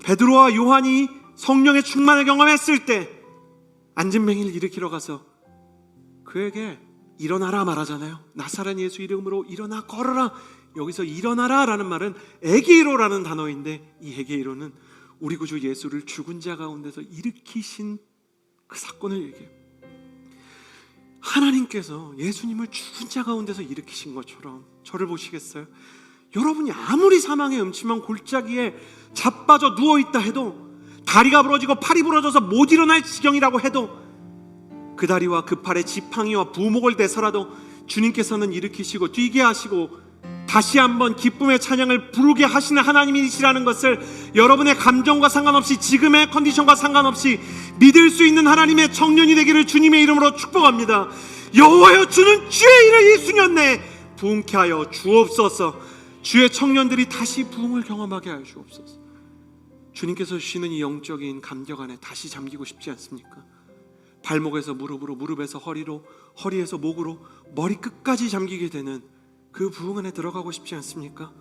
베드로와 요한이 성령의 충만을 경험했을 때 안진뱅이를 일으키러 가서 그에게 일어나라 말하잖아요. 나사렛 예수 이름으로 일어나 걸어라. 여기서 일어나라 라는 말은 에게이로라는 단어인데 이 에게이로는 우리 구주 예수를 죽은 자 가운데서 일으키신 그 사건을 얘기해요. 하나님께서 예수님을 죽은 자 가운데서 일으키신 것처럼 저를 보시겠어요? 여러분이 아무리 사망의 음침한 골짜기에 자빠져 누워있다 해도 다리가 부러지고 팔이 부러져서 못 일어날 지경이라고 해도 그 다리와 그 팔에 지팡이와 부목을 대서라도 주님께서는 일으키시고 뛰게 하시고 다시 한번 기쁨의 찬양을 부르게 하시는 하나님이시라는 것을 여러분의 감정과 상관없이 지금의 컨디션과 상관없이 믿을 수 있는 하나님의 청년이 되기를 주님의 이름으로 축복합니다. 여호와여, 주는 주의 일을 이 수년 내에 부흥케 하여 주옵소서. 주의 청년들이 다시 부흥을 경험하게 하여 주옵소서. 주님께서 주시는 이 영적인 감격 안에 다시 잠기고 싶지 않습니까? 발목에서 무릎으로, 무릎에서 허리로, 허리에서 목으로, 머리 끝까지 잠기게 되는 그 부흥 안에 들어가고 싶지 않습니까?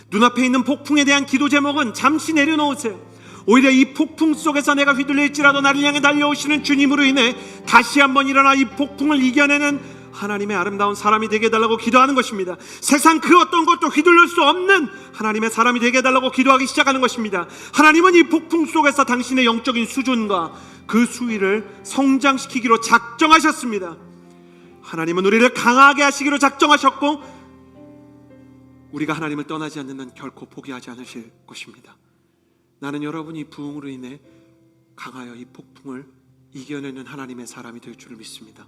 눈앞에 있는 폭풍에 대한 기도 제목은 잠시 내려놓으세요. 오히려 이 폭풍 속에서 내가 휘둘릴지라도 나를 향해 달려오시는 주님으로 인해 다시 한번 일어나 이 폭풍을 이겨내는 하나님의 아름다운 사람이 되게 해달라고 기도하는 것입니다. 세상 그 어떤 것도 휘둘릴 수 없는 하나님의 사람이 되게 해달라고 기도하기 시작하는 것입니다. 하나님은 이 폭풍 속에서 당신의 영적인 수준과 그 수위를 성장시키기로 작정하셨습니다. 하나님은 우리를 강하게 하시기로 작정하셨고 우리가 하나님을 떠나지 않는 한 결코 포기하지 않으실 것입니다. 나는 여러분이 부흥으로 인해 강하여 이 폭풍을 이겨내는 하나님의 사람이 될 줄 믿습니다.